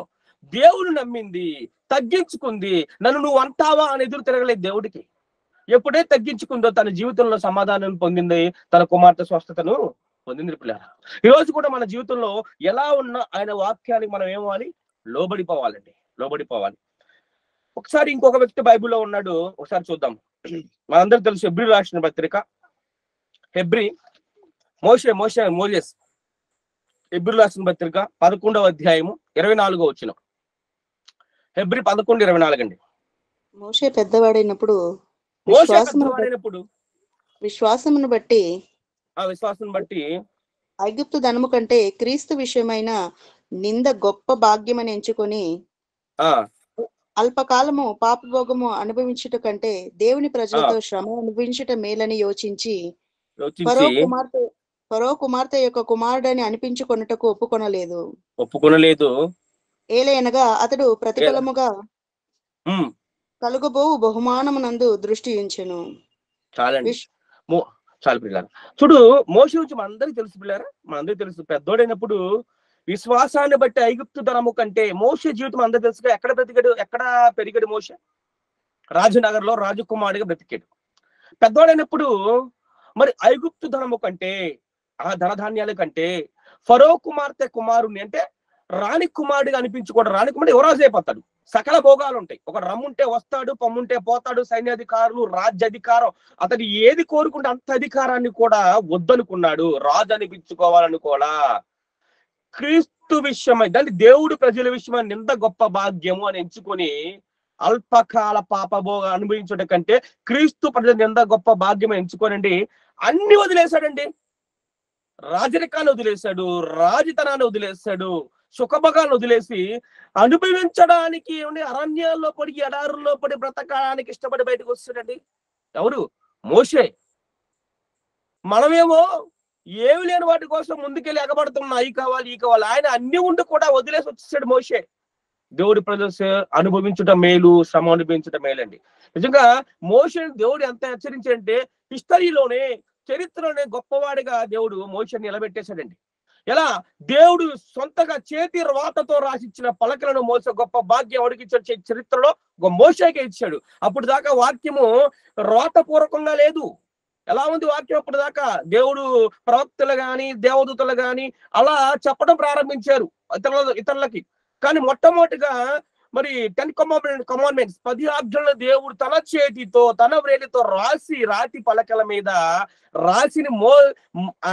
దేవుడు నమ్మింది, తగ్గించుకుంది. నన్ను నువ్వు అంటావా అని ఎదురు తిరగలేదు దేవుడికి. ఎప్పుడే తగ్గించుకుందో తన జీవితంలో సమాధానం పొందింది, తన కుమార్తె స్వస్థతను పొందింది పిల్లరా. ఈ రోజు కూడా మన జీవితంలో ఎలా ఉన్నా ఆయన వాక్యానికి మనం ఏమవ్వాలి? లోబడిపోవాలండి, లోబడిపోవాలి. ఒకసారి ఇంకొక వ్యక్తి బైబిల్లో ఉన్నాడు, ఒకసారి చూద్దాం. మనందరూ తెలుసు హెబ్రీ రాసిన పత్రిక, మోసెస్ హెబ్రీ రాసిన పత్రిక 11వ అధ్యాయము 24వ వచనం. హెబ్రీ 11:24 అండి. మోషే పెద్దవాడైనప్పుడు విశ్వాసమును బట్టి ఐగుప్తు ధనము కంటే క్రీస్తు విషయమైన నింద గొప్ప భాగ్యమని ఎంచుకొని అల్పకాలము పాపభోగము అనుభవించుట కంటే దేవుని ప్రజలతో శ్రమ అనుభవించుట మేలని యోచించి ఫరో కుమార్తె యొక్క కుమారుడని అనిపించుకొనుటకు ఒప్పుకొనలేదు. ఏలయనగా అతడు ప్రతిఫలముగా కలుగబోవు బహుమానమునందు దృష్టి ఉంచెను. చాలు పిల్లలు. చూడు, మోషే గురించి మనందరికీ తెలుసు పిల్లరా, మనందరికీ తెలుసు. పెద్దోడైనప్పుడు విశ్వాసాన్ని బట్టి ఐగుప్తు ధనము కంటే మోషే జీవితం అందరూ తెలుసుగా. ఎక్కడ పెరిగాడు మోషే? రాజనగర్లో రాజకుమారుడిగా బ్రతికాడు. పెద్దోడైనప్పుడు మరి ఐగుప్తు ధనము కంటే, ఆ ధనధాన్యాల కంటే ఫరో కుమార్తె కుమారుని అంటే రాణి కుమారుడిగా అనిపించుకోవడం. రాణి కుమారుడు యువరాజు అయిపోతాడు. సకల భోగాలు ఉంటాయి. ఒక రమ్ముంటే వస్తాడు, పమ్ముంటే పోతాడు. సైన్యాధికారులు, రాజ్యాధికారం, అతడు ఏది కోరుకుంటే అంత అధికారాన్ని కూడా వద్దనుకున్నాడు. రాజు అనిపించుకోవాలని కూడా. క్రీస్తు విషయమై దాన్ని దేవుడు ప్రజల విషయమై నింద గొప్ప భాగ్యము అని ఎంచుకొని అల్పకాల పాపభోగ అనుభవించడం కంటే క్రీస్తు ప్రజల నింద గొప్ప భాగ్యం ఎంచుకోనండి అన్ని వదిలేశాడండి. రాజరికాన్ని వదిలేశాడు, రాజతనాన్ని వదిలేశాడు, సుఖభోగాన్ని వదిలేసి అనుభవించడానికి అరణ్యాల్లో పడి, ఎడారుల్లో పడి బ్రతకడానికి ఇష్టపడి బయటకు వస్తాడండి. ఎవరు? మోషే. మనమేమో ఏమి లేని వాటి కోసం ముందుకెళ్ళి ఎగబడుతున్నా, ఈ కావాలి ఈ కావాలి. ఆయన అన్ని ఉండి కూడా వదిలేసి వచ్చేసాడు మోషే. దేవుడి ప్రజలు అనుభవించడం మేలు, శ్రమ అనుభవించడం మేలండి. నిజంగా మోషే దేవుడు ఎంత హెచ్చరించాడంటే హిస్టరీలోనే, చరిత్రలోనే గొప్పవాడిగా దేవుడు మోషేని నిలబెట్టేశాడండి. ఎలా? దేవుడు సొంతగా చేతి రాతతో రాసిచ్చిన పలకలను మోసే గొప్ప భాగ్యం అడిగిచ్చాడు. చరిత్రలో మోషేకే ఇచ్చాడు. అప్పుడు దాకా వాక్యము రాతపూర్వకంగా లేదు. ఎలా ఉంది వాక్యం? అప్పుడు దాకా దేవుడు ప్రవక్తలు గాని, దేవదూతలు గాని అలా చెప్పడం ప్రారంభించారు ఇతరులకి. కానీ మొట్టమొదటిగా మరి 10 కమాండ్మెంట్స్ 10 ఆజ్ఞలను దేవుడు తన చేతితో, తన వ్రేలితో రాతి పలకల మీద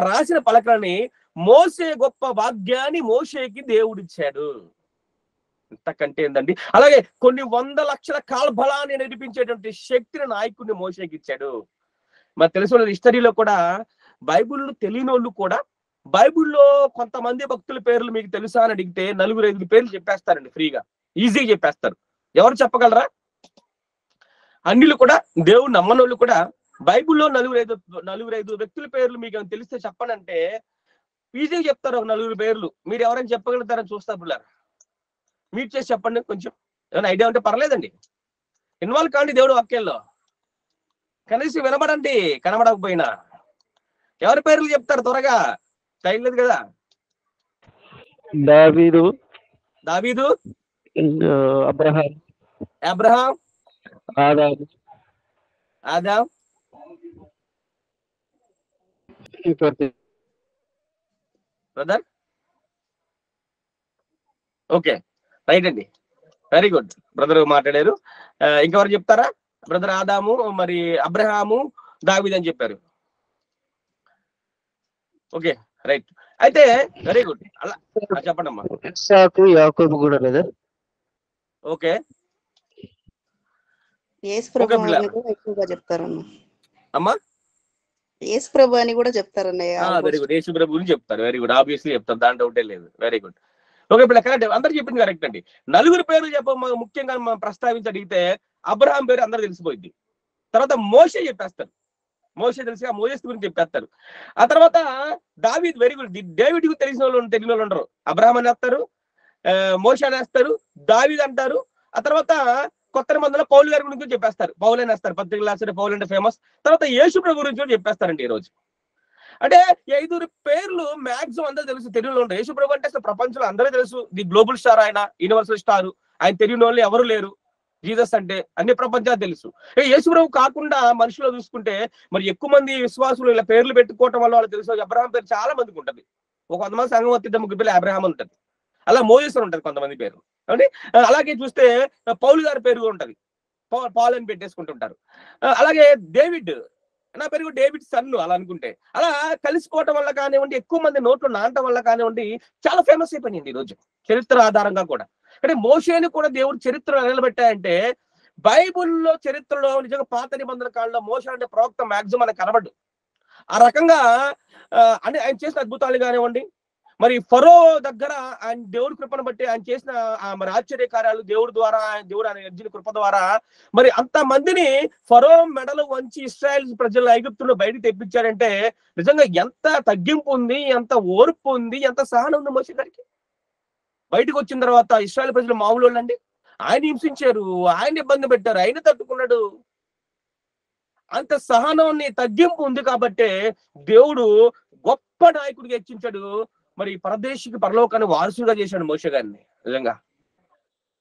రాసిన పలకలని మోసే గొప్ప భాగ్యాన్ని మోషేకి దేవుడిచ్చాడు. ఇంతకంటే ఏందండి? అలాగే కొన్ని 100 లక్షల కాల్బలాన్ని నడిపించేటువంటి శక్తిని నాయకుడిని మోషేకి ఇచ్చాడు. మరి తెలిసిన హిస్టరీలో కూడా బైబిల్ తెలియని వాళ్ళు కూడా బైబిల్లో కొంతమంది భక్తుల పేర్లు మీకు తెలుసా అని అడిగితే 4-5 పేర్లు చెప్పేస్తారండి. ఫ్రీగా, ఈజీగా చెప్పేస్తారు. ఎవరు చెప్పగలరా? అన్నిలు కూడా, దేవుడు నమ్మనోళ్ళు కూడా బైబిల్లో 4-5 వ్యక్తుల పేర్లు మీకు తెలిస్తే చెప్పనంటే ఈజీగా చెప్తారు. ఒక 4 పేర్లు. మీరు ఎవరైనా చెప్పగలుగుతారని చూస్తా పిల్లలు. మీట్ చేసి చెప్పండి. కొంచెం ఏమైనా ఐడియా ఉంటే పర్లేదండి. ఇన్వాల్వ్ కాండి దేవుడు వాక్యాల్లో. కనీసం వినబడండి, కనబడకపోయినా. ఎవరి పేర్లు చెప్తారు త్వరగా? టైం లేదు కదా. దావీదు, Abraham, Adam, brother. Okay, right అండి, వెరీ గుడ్. బ్రదర్ మాట్లాడారు. ఇంకెవరు చెప్తారా? బ్రదర్ ఆదాము, మరి అబ్రహాము, దావీదు అని చెప్పారు. Okay, right. అయితే వెరీ గుడ్. అలా చెప్పండి అమ్మా. యాకోబు కూడా బ్రదర్. ఓకే, యేసు ప్రభు అని కూడా ఎక్కువగా చెప్తారన్న. అమ్మా యేసు ప్రభు అని కూడా చెప్తారన్నయ్య. Very good. యేసు ప్రభు గురించి చెప్తారు. Very good. ఆబ్వియస్లీ చెప్తారు, దాని డౌటే లేదు. Very good. ఓకే పిల్ల, కరెక్ట్. అందరు చెప్పింది కరెక్ట్ అండి. 4 పేర్లు ముఖ్యంగా మనం ప్రస్తావించి అడిగితే అబ్రహాం పేరు అందరూ తెలిసిపోయింది. తర్వాత మోషే చెప్పేస్తారు. మోషే తెలిసి ఆ మోసెస్ గురించి చెప్పేస్తారు. ఆ తర్వాత దావీద్. Very good. డేవిడ్ తెలిసిన వాళ్ళు ఉండరు. అబ్రహాం అని వేస్తారు, మోషే అని వేస్తారు, దావీద్ అంటారు. ఆ తర్వాత కొత్త మందులో పౌలు గారి గురించి చెప్పేస్తారు. పౌలు అని వేస్తారు. పత్రికలు రాస్తారు, పౌలు అంటే ఫేమస్. తర్వాత యేసు ప్రభు గురించి కూడా చెప్పేస్తారండి ఈ రోజు. అంటే 5 పేర్లు మాక్సిమం అందరూ తెలుసు, తెలుగులో ఉంటారు. యేసు ప్రభు అంటే అసలు ప్రపంచంలో అందరూ తెలుసు. ది గ్లోబల్ స్టార్, ఆయన యూనివర్సల్ స్టార్. ఆయన తెలియని వాళ్ళు ఎవరు లేరు. జీసస్ అంటే అన్ని ప్రపంచాలు తెలుసు. యేసు ప్రభు కాకుండా మనుషులు చూసుకుంటే మరి ఎక్కువ మంది విశ్వాసులు ఇలా పేర్లు పెట్టుకోవటం వల్ల వాళ్ళు తెలుసు. అబ్రహాం పేరు చాలా మందికి ఉంటుంది. ఒక 100 మంది సంఘం వస్తే ముగ్గురు పేరు అబ్రహాం ఉంటుంది. అలా మోసెస్ ఉంటుంది కొంతమంది పేరు. అంటే అలాగే చూస్తే పౌలు గారి పేరు ఉంటది, పాల్ అని పెట్టేసుకుంటుంటారు. అలాగే డేవిడ్, నా పేరు డేవిడ్ సన్ను అలా అనుకుంటే. అలా కలిసిపోవటం వల్ల కానివ్వండి, ఎక్కువ మంది నోట్లు నాటం వల్ల కానివ్వండి, చాలా ఫేమస్ అయిపోయింది ఈ రోజు చరిత్ర ఆధారంగా కూడా. అంటే మోషేని కూడా దేవుడు చరిత్రలో నిలబెట్టాయంటే బైబుల్లో చరిత్రలో నిజంగా పాత నిబంధన కాలంలో మోషే అంటే ప్రవక్త మాక్సిమం మనకు కనబడ్డు. ఆ రకంగా అంటే ఆయన చేసిన అద్భుతాలు కానివ్వండి, మరి ఫరో దగ్గర ఆయన దేవుడి కృపను బట్టి ఆయన చేసిన మరి ఆశ్చర్య కార్యాలు దేవుడి ద్వారా, దేవుడు ఆయన ఇచ్చిన కృప ద్వారా మరి అంత మందిని ఫరో మెడలు వంచి ఇశ్రాయేల్ ప్రజలు ఐగుప్తులో బయటకు తెప్పించారంటే నిజంగా ఎంత తగ్గింపు ఉంది, ఎంత ఓర్పు ఉంది, ఎంత సహనం ఉంది మోషే గారికి. బయటకు వచ్చిన తర్వాత ఇశ్రాయేల్ ప్రజలు మామూలు వాళ్ళండి. ఆయన హింసించారు, ఆయన ఇబ్బంది పెట్టారు, ఆయన తట్టుకున్నాడు. అంత సహనాన్ని తగ్గింపు ఉంది కాబట్టే దేవుడు గొప్ప నాయకుడిగా హెచ్చించాడు. మరి పరదేశికి పరలోకాన్ని వారసుగా చేశాడు మోషే గారిని. నిజంగా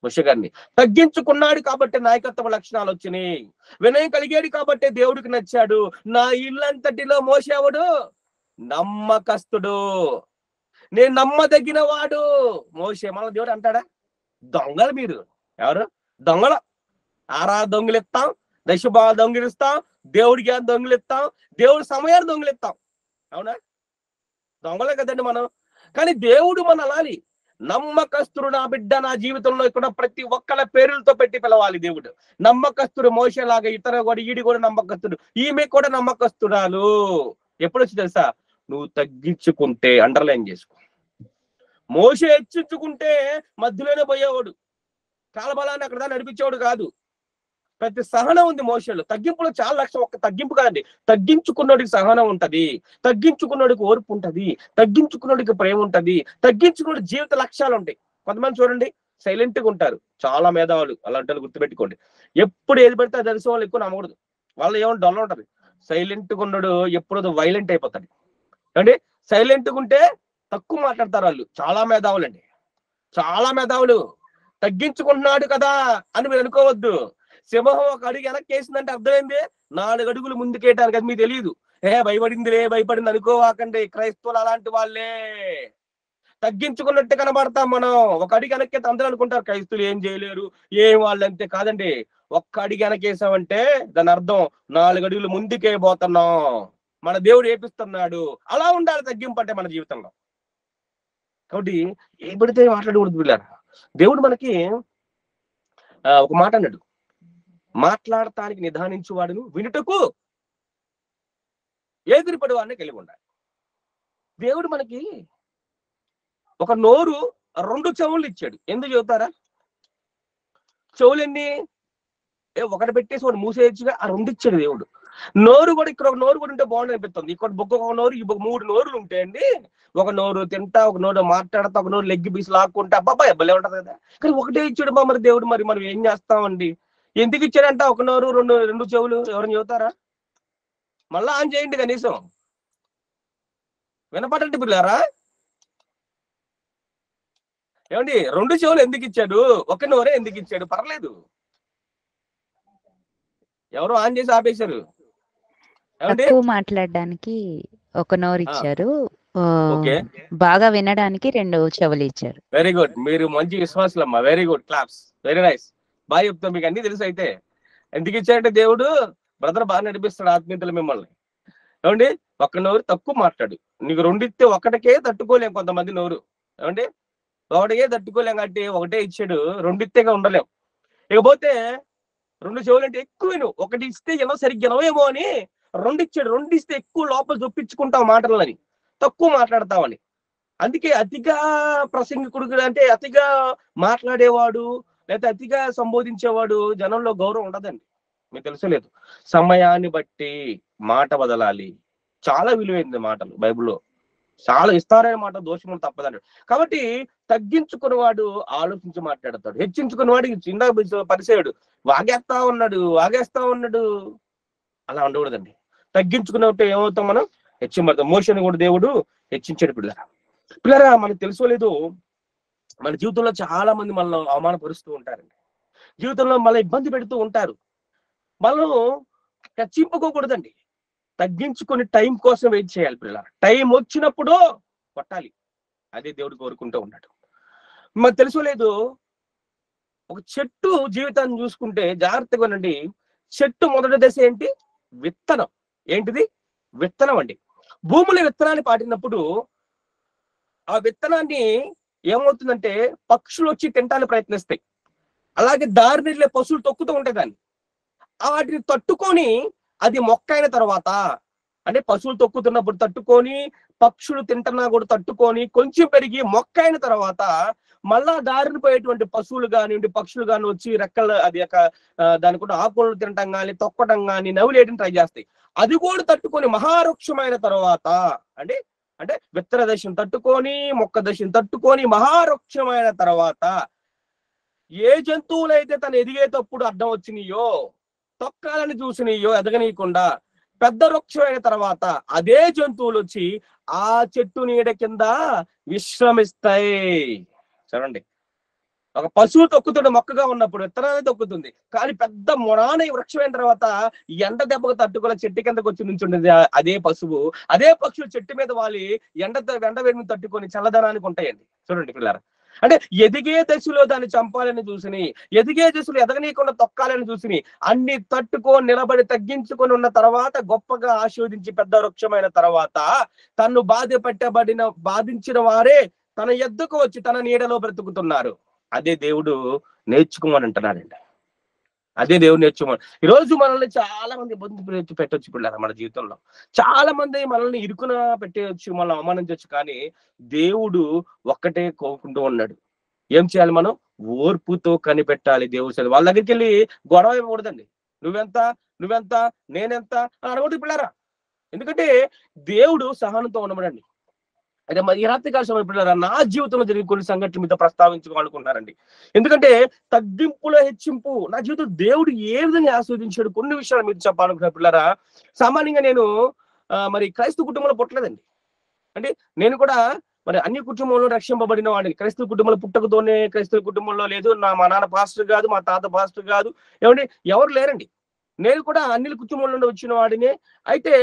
మోషే గారిని తగ్గించుకున్నాడు కాబట్టి నాయకత్వ లక్షణాలు వచ్చినాయి. వినయం కలిగాడు కాబట్టి దేవుడికి నచ్చాడు. నా ఇల్లంతటిలో మోసేవాడు నమ్మకస్తుడు, నేను నమ్మదగిన వాడు మోషే. మన దేవుడు అంటాడా? దొంగలు మీరు, ఎవరు దొంగలు? ఆరా దొంగిలిస్తాం, దశభా దొంగిలిస్తాం, దేవుడికి దొంగిలిస్తాం, దేవుడి సమయాన్ని దొంగిలిస్తాం. అవునా? దొంగలే కదండి మనం. కానీ దేవుడు మన అనాలి, నమ్మకస్తుడు నా బిడ్డ నా జీవితంలో ఇక్కడ ప్రతి ఒక్కళ్ళ పేరులతో పెట్టి పిలవాలి. దేవుడు నమ్మకస్తుడు మోషేలాగా, ఇతర కూడా ఈడి కూడా నమ్మకస్తుడు, ఈమె కూడా నమ్మకస్తురాలు. ఎప్పుడు వచ్చి తెలుసా? నువ్వు తగ్గించుకుంటే. అండర్లైన్ చేసుకో. మోషే హెచ్చించుకుంటే మధ్యలోనే పోయేవాడు, కాలబలాన్ని అక్కడ నడిపించేవాడు కాదు. ప్రతి సహనం ఉంది మోషేలో. తగ్గింపులో చాలా లక్ష్యం. ఒక్క తగ్గింపు కాదండి, తగ్గించుకున్నోడికి సహనం ఉంటది, తగ్గించుకున్నోడికి ఓర్పు ఉంటది, తగ్గించుకున్నోడికి ప్రేమ ఉంటది, తగ్గించుకున్న జీవిత లక్ష్యాలు ఉంటాయి. కొంతమంది చూడండి సైలెంట్ గా ఉంటారు, చాలా మేధావులు. అలాంటి వాళ్ళు గుర్తుపెట్టుకోండి. ఎప్పుడు ఏది పడితే అది తెలిసిన వాళ్ళు ఎక్కువ నమ్మకూడదు. వాళ్ళు ఏమో డొల్ల ఉంటది. సైలెంట్ గా ఉన్నాడు ఎప్పుడు వైలెంట్ అయిపోతాడు. అంటే సైలెంట్ గా ఉంటే తక్కువ మాట్లాడతారు వాళ్ళు. చాలా మేధావులు అండి, చాలా మేధావులు. తగ్గించుకుంటున్నాడు కదా అని మీరు అనుకోవద్దు. సింహం ఒక అడుగు వెనక్కి వేసిందంటే అర్థమైంది 4 అడుగులు ముందుకేయటానికి. అది మీకు తెలియదు. భయపడింది అనుకోవాకండి. క్రైస్తవులు అలాంటి వాళ్ళే. తగ్గించుకున్నట్టు కనబడతాం మనం. ఒక అడుగు వెనక్కి అందరూ అనుకుంటారు క్రైస్తవులు ఏం చేయలేరు, ఏం వాళ్ళు అంతే. కాదండి, ఒక్క అడుగు వెనకేసామంటే దాని అర్థం 4 అడుగులు ముందుకే పోతున్నాం. మన దేవుడు ఏపిస్తున్నాడు. అలా ఉండాలి తగ్గింపు అంటే మన జీవితంలో. కాబట్టి ఏ పడితే మాట్లాడకూడదు పిల్లరా. దేవుడు మనకి ఒక మాట అన్నాడు, మాట్లాడటానికి నిదానించువాడును వినుటకు ఎదురుపడి వాడిని కలిగి ఉండాలి. దేవుడు మనకి ఒక నోరు 2 చెవులు ఇచ్చాడు. ఎందుకు చెబుతారా? చెవులు ఎన్ని? ఒకటి పెట్టేసి ఒకటి మూసేయచ్చుగా. ఆ 2 ఇచ్చాడు దేవుడు. నోరు కూడా ఇక్కడ ఒక నోరు కూడా ఉంటే బాగుంది అనిపిస్తుంది. ఇక్కడ బొక్క ఒక నోరు, ఈ 3 నోరులు ఉంటాయండి. ఒక నోరు తింటా, ఒక నోరు మాట్లాడతా, ఒక నోరు లెగ్గి పీసు లాక్కుంటా. అబ్బాయి అబ్బాయి ఉంటది కదా. కానీ ఒకటే ఇచ్చాడు మరి దేవుడు. మరి మనం ఏం చేస్తామండి? ఎందుకు ఇచ్చాడంట ఒక నోరు, 2 చెవులు? ఎవరైనా చెబుతారా? మళ్ళా ఆన్ చేయండి కనీసం. వినపడండి పిల్లారా. ఏమండి 2 చెవులు ఎందుకు ఇచ్చాడు? ఒక నోరే ఎందుకు ఇచ్చాడు? పర్లేదు. ఎవరో ఆన్ చేసి ఆపేశారు. తక్కువ మాట్లాడడానికి ఒక నోరు ఇచ్చారు, బాగా వినడానికి 2 చెవులు ఇచ్చారు. Very good. మీరు మంచి విశ్వాసులమ్మా. Very good, claps. Very nice. బాగా చెప్తాం. మీకు అన్ని తెలుసు. అయితే ఎందుకు ఇచ్చాడంటే దేవుడు బ్రదర్ బాగా నడిపిస్తాడు ఆత్మీయతలు మిమ్మల్ని. ఏమండి ఒక్క నోరు తక్కువ మాట్లాడు. నీకు 2 ఇస్తే ఒకటికే తట్టుకోలేం కొంతమంది నోరు. ఏమండి ఒకటికే తట్టుకోలేం కాబట్టి ఒకటే ఇచ్చాడు. 2 ఇస్తేగా ఉండలేం. ఇకపోతే 2 చెవులు అంటే ఎక్కువ విను. ఒకటి ఇస్తే ఎలా సరిగ్గా వినవేమో అని 2 ఇచ్చాడు. 2 ఇస్తే ఎక్కువ లోపల చొప్పించుకుంటావు మాటలని, తక్కువ మాట్లాడతావని. అందుకే అతిగా ప్రసంగికుడు అంటే అతిగా మాట్లాడేవాడు లేకపోతే అతిగా సంబోధించేవాడు జనంలో గౌరవం ఉండదండి. మీకు తెలుసలేదు. సమయాన్ని బట్టి మాట వదలాలి. చాలా విలువైంది మాటలు. బైబిల్లో చాలా విస్తారైన మాట దోషములు తప్పదన్నాడు. కాబట్టి తగ్గించుకున్నవాడు ఆలోచించి మాట్లాడతాడు. హెచ్చించుకున్నవాడు చిన్న పరిసేయుడు వాగేస్తా ఉన్నాడు. అలా ఉండకూడదండి. తగ్గించుకున్నట్టు ఏమవుతాం మనం? హెచ్చింపడతాం. మోషేని కూడా దేవుడు హెచ్చించాడు. పిల్లరా మనకు తెలుసో లేదు, మన జీవితంలో చాలా మంది మనల్ని అవమానపరుస్తూ ఉంటారండి. జీవితంలో మళ్ళీ ఇబ్బంది పెడుతూ ఉంటారు. మనం హెచ్చింపుకోకూడదండి. తగ్గించుకొని టైం కోసం వెయిట్ చేయాలి. పిల్లరా టైం వచ్చినప్పుడు కొట్టాలి. అదే దేవుడు కోరుకుంటూ ఉన్నాడు. మనకు తెలుసో లేదు, ఒక చెట్టు జీవితాన్ని చూసుకుంటే జాగ్రత్తగా ఉండండి. చెట్టు మొదటి దశ ఏంటి? విత్తనం. ఏంటిది? విత్తనం అండి. భూమిలో విత్తనాన్ని పాటినప్పుడు ఆ విత్తనాన్ని ఏమవుతుందంటే పక్షులు వచ్చి తినడానికి ప్రయత్నిస్తాయి. అలాగే దారిని వెళ్ళే పశువులు తొక్కుతూ ఉంటాయి దాన్ని. వాటిని తట్టుకొని అది మొక్క అయిన తర్వాత, అంటే పశువులు తొక్కుతున్నప్పుడు తట్టుకొని పక్షులు తింటున్నా కూడా తట్టుకొని కొంచెం పెరిగి మొక్క అయిన తర్వాత మళ్ళా దారిని పోయేటువంటి పశువులు కానివ్వండి, పక్షులు కాని వచ్చి రెక్కలు అది దాని కూడా ఆకులను తినటం కానీ, తొక్కటం కానీ, నవ్వులేయడం ట్రై చేస్తాయి. అది కూడా తట్టుకొని మహావృక్షమైన తర్వాత అంటే విత్తన దశను తట్టుకొని, మొక్క దశను తట్టుకొని మహావృక్షమైన తర్వాత ఏ జంతువులైతే తను ఎదిగేటప్పుడు అడ్డం వచ్చినాయో, తొక్కాలని చూసినాయో ఎదగనీయకుండా పెద్ద వృక్షం అయిన తర్వాత అదే జంతువులు వచ్చి ఆ చెట్టు నీడ కింద విశ్రమిస్తాయి. చూడండి, ఒక పశువు తొక్కుతున్న మొక్కగా ఉన్నప్పుడు విత్తనాన్ని తొక్కుతుంది, కానీ పెద్ద మొనాన వృక్షం అయిన తర్వాత ఎండ దెబ్బకు తట్టుకున్న చెట్టు కిందకు వచ్చి నుంచుండేది అదే పశువు. అదే పక్షులు చెట్టు మీద వాలి ఎండ వేడిని తట్టుకొని చల్లదనానికి ఉంటాయండి. చూడండి పిల్లరా, అంటే ఎదిగే దశలో దాన్ని చంపాలని చూసిని, ఎదిగే దశలో ఎదగనీయకుండా తొక్కాలని చూసిని, అన్ని తట్టుకొని నిలబడి తగ్గించుకొని ఉన్న తర్వాత గొప్పగా ఆశీర్వదించి పెద్ద వృక్షమైన తర్వాత తన్ను బాధించిన వారే తన ఎద్దుకు వచ్చి తన నీడలో బ్రతుకుతున్నారు. అదే దేవుడు నేర్చుకోమని అంటున్నాడండి. అదే దేవుడు నేర్చుకోమని. ఈరోజు మనల్ని చాలా మంది ఇబ్బంది పెట్టవచ్చు పిల్లలు. మన జీవితంలో చాలా మంది మనల్ని ఇరుకున పెట్టేయచ్చు, మనల్ని అవమానించవచ్చు. కానీ దేవుడు ఒక్కటే కోరుకుంటూ ఉన్నాడు, ఏం చేయాలి? మనం ఓర్పుతో కనిపెట్టాలి. దేవుడు వాళ్ళ దగ్గరికి వెళ్ళి గొడవ ఇవ్వకూడదండి. నువ్వెంత నేనెంత అని అడగదు పిల్లరా. ఎందుకంటే దేవుడు సహనంతో ఉండమనండి. అయితే మరి ఈ రాత్రికాల సమయం పిల్లరా, నా జీవితంలో జరిగిన కొన్ని సంఘటనలు మీతో ప్రస్తావించుకోవాలనుకుంటున్నారండి. ఎందుకంటే తగ్గింపుల హెచ్చింపు నా జీవితం దేవుడు ఏ విధంగా ఆస్వాదించాడు కొన్ని విషయాలు మీరు చెప్పాలనుకున్నారు పిల్లరా. సామాన్యంగా నేను మరి క్రైస్తవ కుటుంబంలో పుట్టలేదండి. అంటే నేను కూడా మరి అన్ని కుటుంబంలో రక్షింపబడిన వాడిని. క్రైస్తవ కుటుంబంలో పుట్టకతోనే క్రైస్తవ కుటుంబంలో లేదు. మా నాన్న పాస్టర్ కాదు, మా తాత పాస్టర్ కాదు, ఏమండి ఎవరు లేరండి. నేను కూడా అన్ని కుటుంబంలో నుండి వచ్చిన వాడినే. అయితే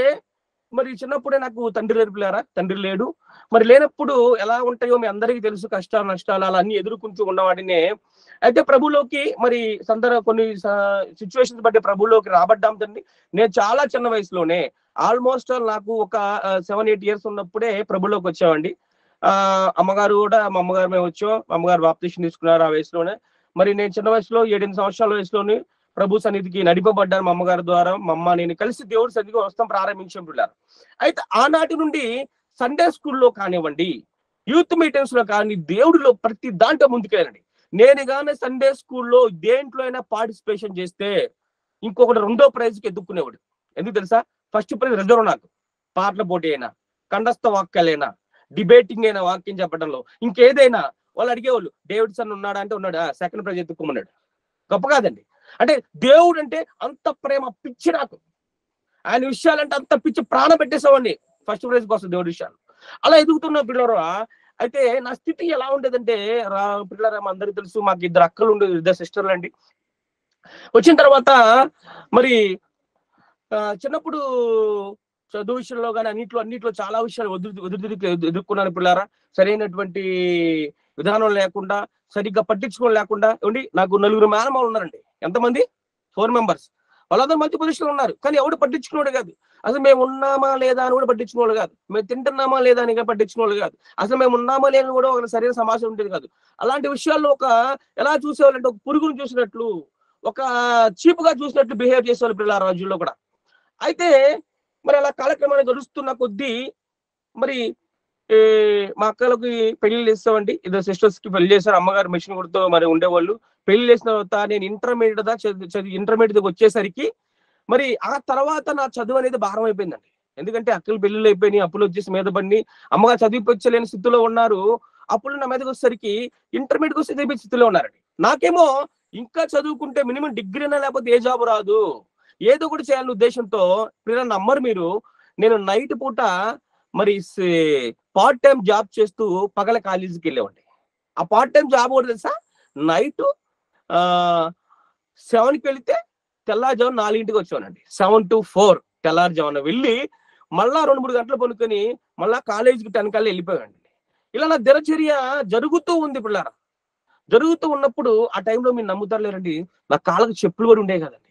మరి చిన్నప్పుడే నాకు తండ్రి లేరు పిల్లారా, తండ్రి లేడు. మరి లేనప్పుడు ఎలా ఉంటాయో మీ అందరికీ తెలుసు, కష్టాలు నష్టాలు అలా అన్ని ఎదుర్కొంటూ ఉన్నవాడినే. అయితే ప్రభులోకి మరి కొన్ని సిచ్యువేషన్స్ బట్టి ప్రభులోకి రాబడ్డాం తండ్రి. నేను చాలా చిన్న వయసులోనే ఆల్మోస్ట్ నాకు ఒక 7-8 years ఉన్నప్పుడే ప్రభులోకి వచ్చామండి. అమ్మగారు కూడా, మా అమ్మగారు మేము వచ్చాం, మా అమ్మగారు బాప్తిసం తీసుకున్నారు ఆ వయసులోనే. మరి నేను చిన్న వయసులో 7-8 సంవత్సరాల వయసులోనే ప్రభు సన్నిధికి నడిపబడ్డాను. మా అమ్మగారి ద్వారా మా అమ్మ నేను కలిసి దేవుడి సన్నిధికి వస్తాం ప్రారంభించాం పిల్లలు. అయితే ఆనాటి నుండి సండే స్కూల్లో కానివ్వండి, యూత్ మీటింగ్స్ లో కానీ దేవుడిలో ప్రతి దాంట్లో ముందుకెళ్ళండి. నేను కానీ సండే స్కూల్లో దేంట్లో అయినా పార్టిసిపేషన్ చేస్తే ఇంకొకటి 2వ ప్రైజ్కి ఎదుర్కొనేవాడు. ఎందుకు తెలుసా? ఫస్ట్ ప్రైజ్ రిజర్వ్ నాకు. పాటల పోటీ అయినా, కంఠస్థ వాక్యాలైనా, డిబేటింగ్ అయినా, వాక్యం చెప్పడంలో ఇంకేదైనా వాళ్ళు అడిగేవాళ్ళు, డేవిడ్ సన్ ఉన్నాడా అంటే ఉన్నాడా, సెకండ్ ప్రైజ్ ఎత్తుకోమన్నాడు. గొప్ప కాదండి. అంటే దేవుడు అంటే అంత ప్రేమ పిచ్చి నాకు. ఆయన విషయాలంటే అంత పిచ్చి ప్రాణం పెట్టేసేవాడిని ఫస్ట్ ప్రైజ్ కోసం దేవుడి విషయాలు. అలా ఎదుగుతున్న పిల్లరా. అయితే నా స్థితి ఎలా ఉండేదంటే పిల్లరా, అందరికీ తెలుసు మాకు 2 అక్కలు ఉండేది, 2 సిస్టర్లు అండి. వచ్చిన తర్వాత మరి చిన్నప్పుడు చదువు విషయంలో కానీ అన్నిట్లో చాలా విషయాలు ఎదుర్కొన్నాను పిల్లారా. సరైనటువంటి విధానం లేకుండా, సరిగ్గా పట్టించుకోవడం లేకుండా. ఏమండి, నాకు 4 మేనమామలు ఉన్నారండి. ఎంతమంది? 4 members. వాళ్ళందరూ మంచి పొజిషన్లో ఉన్నారు, కానీ ఎవడు పట్టించుకున్నాడు కాదు. అసలు మేము ఉన్నామా లేదా అని కూడా పట్టించుకోవాలి కాదు. మేము తింటున్నామా లేదా అని పట్టించుకోవాలి కాదు. అసలు మేము ఉన్నామా లేదని కూడా ఒక సరైన సమాచారం ఉండేది కాదు. అలాంటి విషయాల్లో ఎలా చూసేవాళ్ళంటే ఒక పురుగును చూసినట్లు, ఒక చీపుగా చూసినట్లు బిహేవ్ చేసేవాళ్ళు పిల్లల రోజుల్లో కూడా. అయితే మరి అలా కాలక్రమాన్ని గడుస్తున్న కొద్దీ మరి మా అక్కలకి పెళ్లి చేస్తామండి. 2 sisters కి పెళ్లి చేశారు. అమ్మగారు మెషిన్ కుడుతూ మరి ఉండేవాళ్ళు. పెళ్లి చేసిన తర్వాత నేను ఇంటర్మీడియట్ వచ్చేసరికి మరి ఆ తర్వాత నా చదువు అనేది భారం అయిపోయిందండి. ఎందుకంటే అక్కలు పెళ్లిళ్ళు అయిపోయినాయి, అప్పులు వచ్చేసి మీద పడి అమ్మగారు చదివించలేని స్థితిలో ఉన్నారు. అప్పుడు నా మీదకి వచ్చేసరికి ఇంటర్మీడియట్ వచ్చి చదివే స్థితిలో ఉన్నారండి. నాకేమో ఇంకా చదువుకుంటే మినిమం డిగ్రీ అయినా లేకపోతే ఏ జాబ్ రాదు, ఏదో ఒకటి చేయాలనే ఉద్దేశంతో నమ్మరు మీరు, నేను నైట్ పూట మరి పార్ట్ టైం జాబ్ చేస్తూ పగల కాలేజీకి వెళ్ళేవాడిని. ఆ పార్ట్ టైం జాబ్ కూడా తెలుసా, నైట్ 7కి వెళితే తెల్లారుజామున 4ంటికి వచ్చేవానండి. 7 to 4 తెల్లారుజామున వెళ్ళి మళ్ళా 2-3 గంటలు పనుకొని మళ్ళా కాలేజీకి 10 కల్లా వెళ్ళిపోయానండి. ఇలా నా దినచర్య జరుగుతూ ఉంది పిల్లారా. జరుగుతూ ఉన్నప్పుడు ఆ టైంలో మీరు నమ్ముతారు లేరండి, నా కాళ్ళకు చెప్పులు కూడా ఉండే కదండి.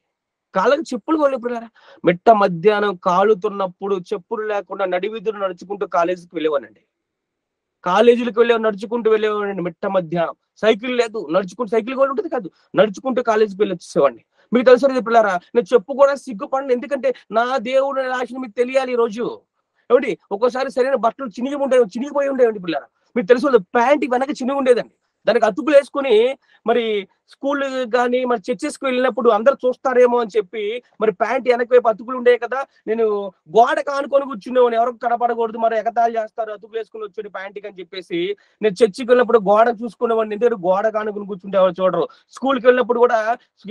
కాళ్ళకి చెప్పులు కూడా పిల్లారా. మిట్ట మధ్యాహ్నం కాలుతున్నప్పుడు చెప్పులు లేకుండా నడివీధులు నడుచుకుంటూ కాలేజీకి వెళ్ళేవానండి. కాలేజీలకు నడుచుకుంటూ వెళ్ళేవాడిని. మిట్ట మధ్యాహ్నం సైకిల్ లేదు, నడుచుకుంటూ, సైకిల్ కూడా ఉంటుంది కాదు, నడుచుకుంటూ కాలేజీకి వెళ్ళి వచ్చేసేవాడిని. మీకు తెలుసు పిల్లారా, నేను చెప్పుకోవడానికి సిగ్గుపడను. ఎందుకంటే నా దేవుడు ఆశను మీకు తెలియాలి. ఈ రోజు ఏమిటి ఒక్కోసారి సరైన బట్టలు చినిగిపోయి ఉండేవండి పిల్లలు. మీకు తెలుసు ప్యాంట్ వెనక చినిగి ఉండేదండి. దానికి అతుకులు వేసుకుని మరి స్కూల్ కానీ మరి చర్చెస్కి వెళ్ళినప్పుడు అందరు చూస్తారేమో అని చెప్పి మరి ప్యాంట్ వెనక వైపు అతుకులు ఉండే కదా, నేను గోడ కానుకొని కూర్చునేవాడిని, ఎవరికి కనపడకూడదు, మరి ఎగతాళి చేస్తారు అతుకులు వేసుకుని వచ్చాడు ప్యాంట్కి అని చెప్పేసి నేను చర్చికి వెళ్ళినప్పుడు గోడ చూసుకునేవాడిని. ఎందుకంటే గోడ కానుకొని కూర్చుంటే ఎవరు చూడరు. స్కూల్కి వెళ్ళినప్పుడు కూడా